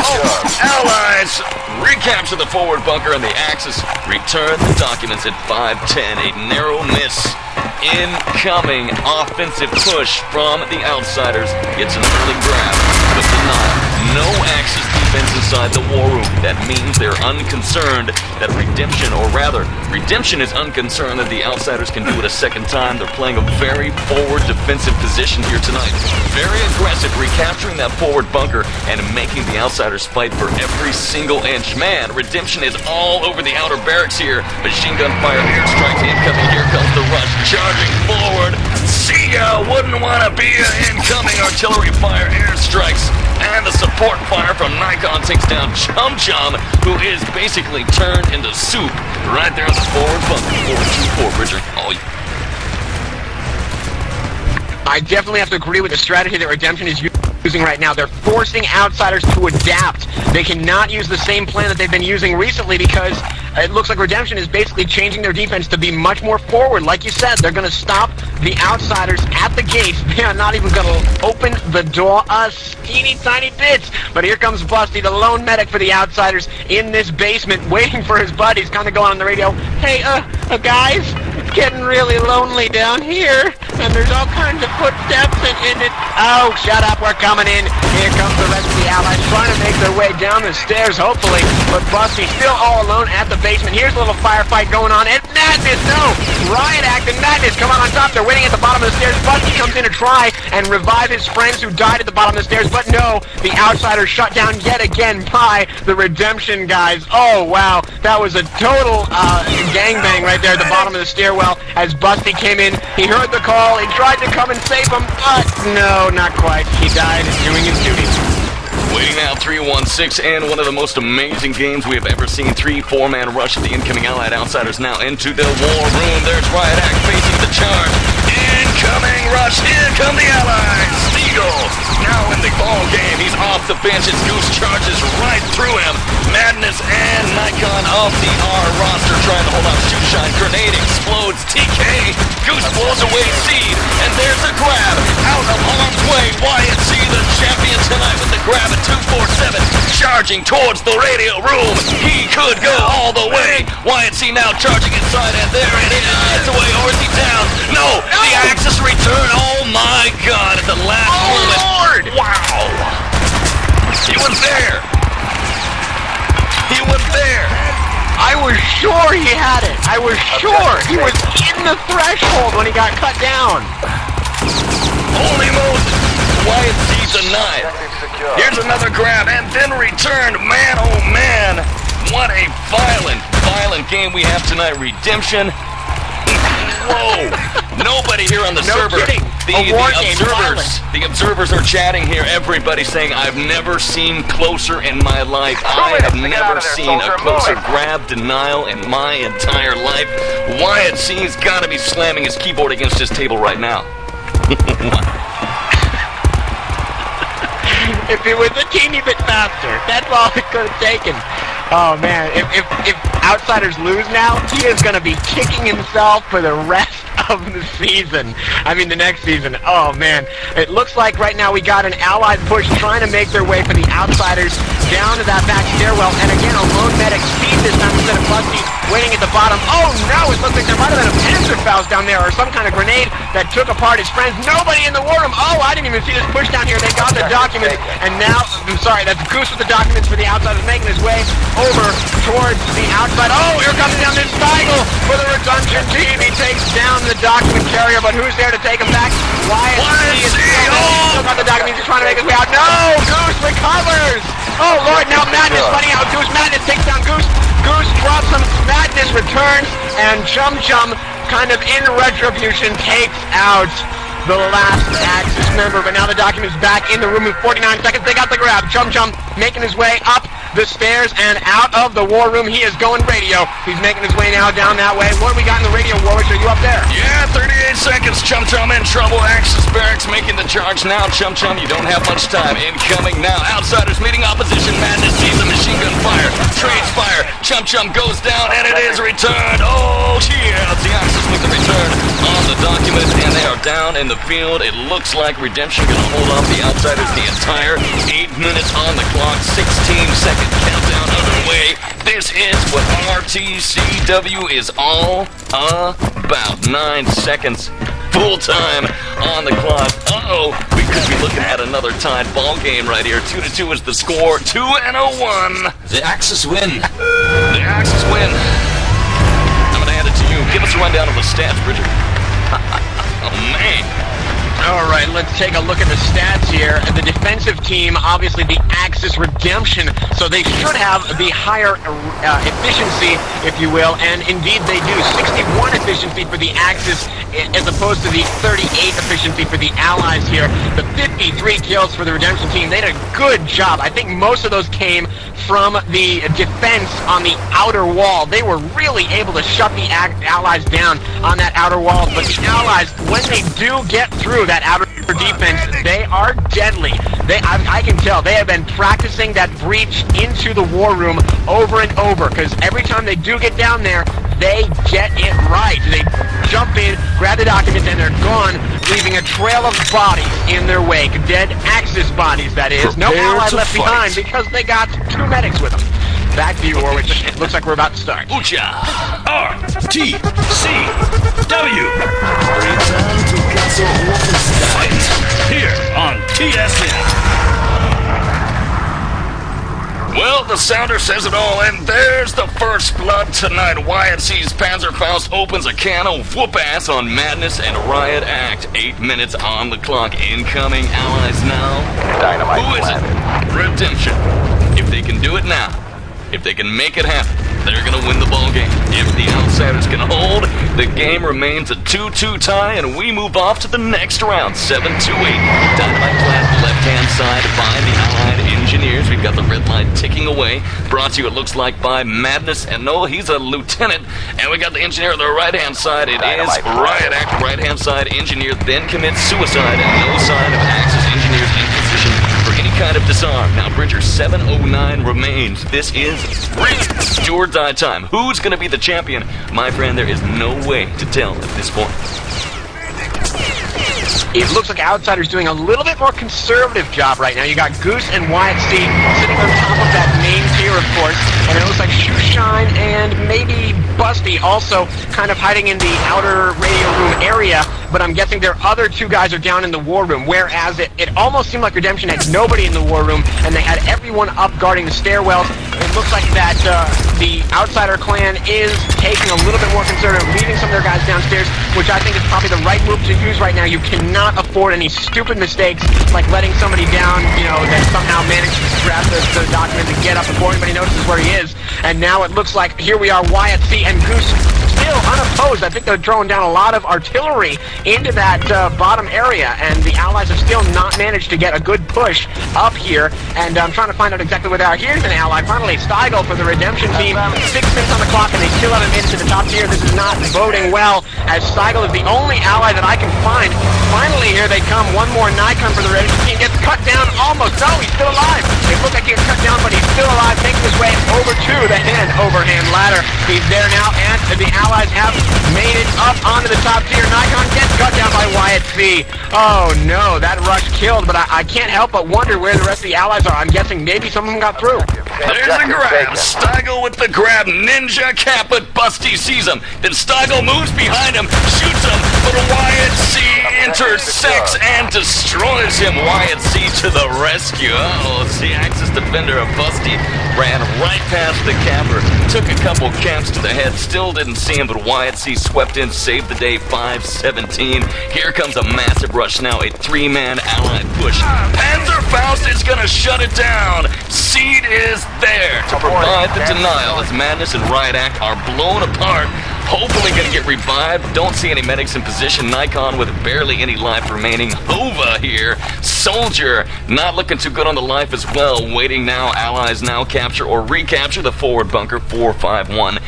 Allies recapture the forward bunker and the Axis return the documents at 5:10. A narrow miss. Incoming offensive push from the outsiders. Gets an early grab, but denied. No Axis defense inside the war room. That means they're unconcerned that Redemption, or rather, Redemption is unconcerned that the outsiders can do it a second time. They're playing a very forward defensive position here tonight. Very aggressive, recapturing that forward bunker and making the outsiders fight for every single inch. Man, Redemption is all over the outer barracks here. Machine gun fire, airstrikes incoming. Here comes the rush, charging forward. See ya! Wouldn't want to be an incoming artillery fire, airstrikes, and the support fire from Nikon takes down Chumchum, who is basically turned into soup right there on the forward bunker. 4-2-4, Bridger. Oh, I definitely have to agree with the strategy that Redemption is using right now. They're forcing outsiders to adapt. They cannot use the same plan that they've been using recently because it looks like Redemption is basically changing their defense to be much more forward. Like you said, they're going to stop the outsiders at the gates. They are not even going to open the door a teeny tiny bit. But here comes Busty, the lone medic for the outsiders in this basement, waiting for his buddies. Kind of going on the radio. Hey, guys, it's getting really lonely down here, and there's all kinds of footsteps and it. Oh, shut up, we're coming in. Here comes the rest of the allies trying to make their way down the stairs, hopefully. But Busty still all alone at the basement. Here's a little firefight going on. And Madness, no! Riotact and Madness come on top. They're waiting at the bottom of the stairs. Busty comes in to try and revive his friends who died at the bottom of the stairs. But no, the outsiders shut down yet again by the Redemption guys. Oh, wow. That was a total gangbang right there at the bottom of the stairwell as Busty came in. He heard the call. He tried to come and save him, but no, not quite. He died doing his duty. Waiting now, 3-1-6, and one of the most amazing games we have ever seen. 3-4-man rush of the incoming Allied outsiders now into the war room. There's Riotact facing the charge. Incoming rush, here come the Allies. Steigl now in the ball game. He's off the bench as Goose charges right through him. Madness and Nikon off the R roster trying to hold off Shoeshine. Grenade explodes. TK. Goose blows away Seed, and there's a grab out of harm's way. wyattc, the champion tonight with the grab at 247, charging towards the radio room. He could go all the way. wyattc now charging inside, and there it is. Gets away, or is he down? No, the Axis return. Oh my God! At the last moment. Lord! Wow! He was there. He was there. I was sure he had it. I was sure he was in the threshold when he got cut down. Holy Moses! wyattc denied. Here's another grab and then returned. Man, oh man! What a violent game we have tonight. Redemption. Whoa! Nobody here on the server. Kidding. The observers are chatting here. Everybody saying, I've never seen closer in my life. I have never seen a closer grab denial in my entire life. wyattc's got to be slamming his keyboard against his table right now. if it was a teeny bit faster. That's all it could have taken. Oh man, if Outsiders lose now, he is going to be kicking himself for the rest of the season. I mean, the next season. Oh man, it looks like right now we got an allied push trying to make their way for the Outsiders down to that back stairwell, and again a lone medic speed this time instead of busty waiting at the bottom. Oh no, it looks like there might have been a Panzerfaust down there or some kind of grenade that took apart his friends. Nobody in the war room. Oh, I didn't even see this push down here. They got the documents, and now, I'm sorry, that's Goose with the documents for the Outsiders making his way over towards the outside. Oh, here comes down this Steigl for the redemption team. He takes down the document carrier, but who's there to take him back? wyattc is still got the documents. He's trying to make his way out. No, Goose recovers. Oh Lord, now Madness fighting out Goose. Madness takes down Goose. Goose drops him. Madness returns, and Chumchum, kind of in retribution, takes out the last Axis member. But now the document's back in the room with 49 seconds. They got the grab. Chumchum making his way up the stairs and out of the war room. He is going radio. He's making his way now down that way. What do we got in the radio, Warwitch? Are you up there? Yeah, 38 seconds. Chumchum in trouble. Axis Barracks making the charge now. Chumchum, you don't have much time. Incoming now. Outsiders meeting opposition. Madness sees a machine gun fire. Trades fire. Chumchum goes down, and it is returned. Oh, yeah. The Axis with the return on the document, and they are down in the field. It looks like Redemption going to hold off the Outsiders the entire 8 minutes on the clock. 16-second countdown underway. This is what RTCW is all about. 9 seconds. Full time on the clock. Uh-oh, we could be looking at another tied ball game right here. 2-2 is the score. 2-1. The Axis win. The Axis win. I'm going to hand it to you. Give us a rundown of the stats, Bridger. Oh, man. All right, let's take a look at the stats here. The defensive team, obviously the Axis Redemption, so they should have the higher efficiency, if you will, and indeed they do. 61 efficiency for the Axis as opposed to the 38 efficiency for the Allies here. The 53 kills for the Redemption team. They did a good job. I think most of those came from the defense on the outer wall. They were really able to shut the Allies down on that outer wall, but the Allies, when they do get through that outer defense, they are deadly. I can tell they have been practicing that breach into the war room over and over, because every time they do get down there, they get it right. They jump in, grab the documents, and they're gone, leaving a trail of bodies in their wake. Dead Axis bodies, that is. No ally left behind because they got 2 medics with them. Back to you, Warwitch. Looks like we're about to start. Ucha! RTCW. Return to Castle Wolfenstein. Here on TSN. Well, the sounder says it all, and there's the first blood tonight. wyattc's Panzerfaust opens a can of whoop-ass on Madness and Riot Act. 8 minutes on the clock. Incoming allies now. Dynamite Who is it? Redemption. If they can do it now, if they can make it happen, they're going to win the ball game. If the Outsiders can hold, the game remains a 2-2 tie, and we move off to the next round. 7-2-8. Dynamite class left-hand side by the Allied Engineers. We've got the red line ticking away. Brought to you, it looks like, by Madness. And no, he's a lieutenant. And we got the engineer on the right-hand side. It is Riot Act, right-hand side. Engineer then commits suicide, and no sign of Axis Engineers in position for any kind of disarm. Now, Bridger, 7:09 remains. This is do or die time. Who's going to be the champion? My friend, there is no way to tell at this point. It looks like Outsiders doing a little bit more conservative job right now. You got Goose and wyattc sitting on top of that main tier, of course, and it looks like Shoeshine and maybe Busty also kind of hiding in the outer radio room area, but I'm guessing their other 2 guys are down in the war room, whereas it almost seemed like Redemption had nobody in the war room, and they had everyone up guarding the stairwells. It looks like that the Outsider clan is taking a little bit more conservative, leaving some of their guys downstairs, which I think is probably the right move to use right now. You cannot afford any stupid mistakes like letting somebody down, you know, that somehow managed to grab the document and get up before anybody notices where he is. And now it looks like here we are, wyattc and Goose still unopposed. I think they're throwing down a lot of artillery into that bottom area, and the Allies have still not managed to get a good push up here, and I'm trying to find out exactly where they are. Here's an ally, finally, Steigl for the Redemption team. 6 minutes on the clock, and they still haven't made it to the top tier. This is not boding well, as Steigl is the only ally that I can find. Finally, here they come. One more Nikon for the Redemption team. Gets cut down almost. No, he's still alive. It looks like he gets cut down, but he's still alive, making his way over to the overhand ladder. He's there now, and the Allies have made it up onto the top tier. Nikon gets cut down by wyattc. Oh no, that rush killed, but I can't help but wonder where the rest of the Allies are. I'm guessing maybe some of them got through. There's the grab. Steigl with the grab. Ninja cap, but Busty sees him. Then Steigl moves behind him, shoots him, but wyattc intersects and destroys him. wyattc to the rescue. Oh, the Axis defender of Busty ran right past the capper, took a couple caps to the head, still didn't see him, but wyattc swept in, saved the day, 5-17. Here comes a massive rush now, a 3-man allied push. Panzerfaust is gonna shut it down. Seed is there to provide the denial as Madness and Riotact are blown apart. Hopefully gonna get revived. Don't see any medics in position. Nikon with barely any life remaining. Hova here. Soldier not looking too good on the life as well. Waiting now. Allies now capture or recapture the forward bunker. 4-5-1.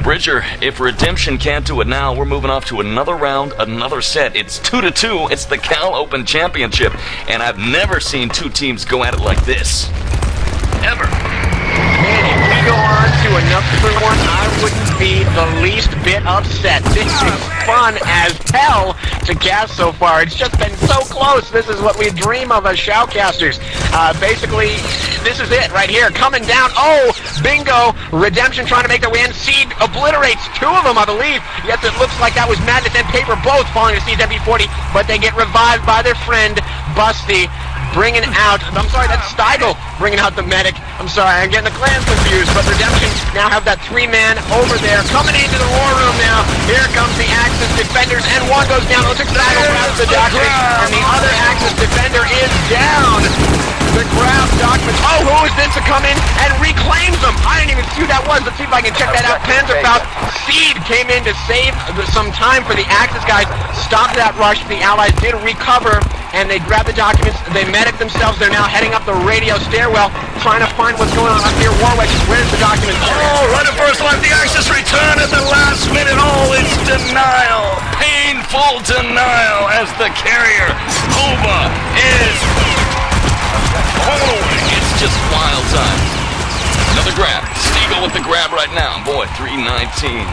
Bridger, if Redemption can't do it now, we're moving off to another round, another set. It's 2-2. It's the Cal Open Championship, and I've never seen two teams go at it like this. Ever. Man, if we go on to another one, I wouldn't be the least bit upset. This is fun as hell to cast so far. It's just been so close. This is what we dream of as Shoutcasters. Basically, this is it right here. Coming down. Oh, bingo. Redemption trying to make their way in. Seed obliterates 2 of them, I believe. Yes, it looks like that was Madness and Paper both falling to Seed's MP40, but they get revived by their friend, Busty. Bringing out, I'm sorry, that's Steigl bringing out the medic. I'm sorry, I'm getting the clans confused, but Redemption now have that 3-man over there. Coming into the war room now. Here comes the Axis defenders, and one goes down. Looks like Steigl grabs the document, and the other Axis defender is down. The grab document. Oh, who is this to come in and reclaims them? I didn't even see who that was. Let's see if I can check that out. Panzerfaust. Seed came in to save some time for the Axis guys. Stopped that rush. The Allies did recover, and they grabbed the documents. They medic themselves. They're now heading up the radio stairwell, trying to find what's going on up here. Warwitch, where's the documents? Oh, right at first life, the Axis return at the last minute. Oh, it's denial. Painful denial as the carrier, Hova, is... Oh, it's just wild time. Another grab. Steigl with the grab right now. Boy, 319.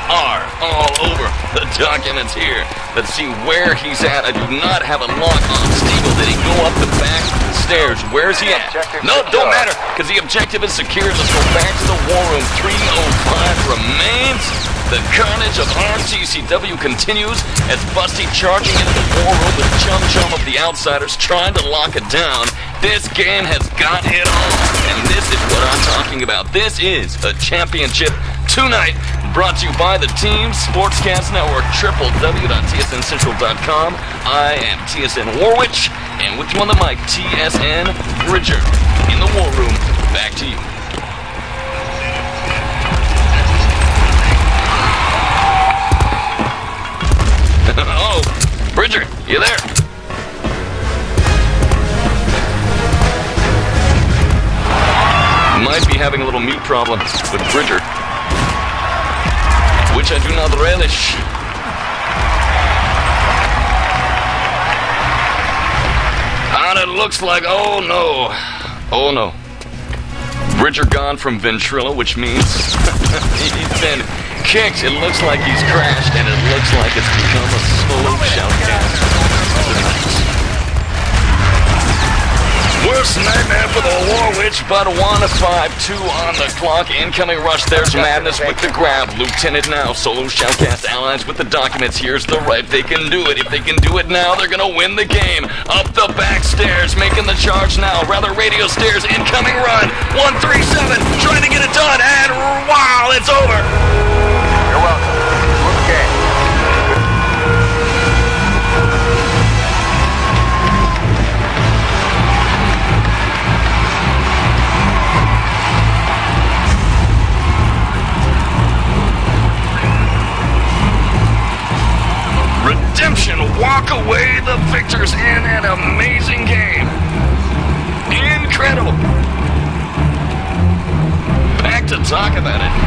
R all over the documents here. Let's see where he's at. I do not have a lock on Steigl. Did he go up the back stairs? Where's he at? No, don't matter, because the objective is secured. Let's go back to the war room. 305 remains. The carnage of RTCW continues as Busty charging into the war room with chumchum of the outsiders trying to lock it down. This game has got it all, and this is what I'm talking about. This is a championship tonight, brought to you by the team Sportscast Network, www.tsncentral.com. I am TSN Warwitch, and with you on the mic, TSN Bridger. In the war room, back to you. Oh, Bridger, you there? Might be having a little meat problem with Bridger, which I do not relish. And it looks like, oh no. Bridger gone from Ventrilo, which means he's been kicked. It looks like he's crashed, and it looks like it's become a solo shoutcast tonight. Worst nightmare for the Warwitch, but 1-5-2 on the clock. Incoming rush. There's Madness with the grab. Lieutenant now. Solo Shoutcast allies with the documents. Here's the right. They can do it. If they can do it now, they're gonna win the game. Up the back stairs, making the charge now. Rather, radio stairs. Incoming run. 137. Trying to get it done, and wow, it's over. You're welcome. Good game. walk away the victors in an amazing game. Incredible. Back to talk about it.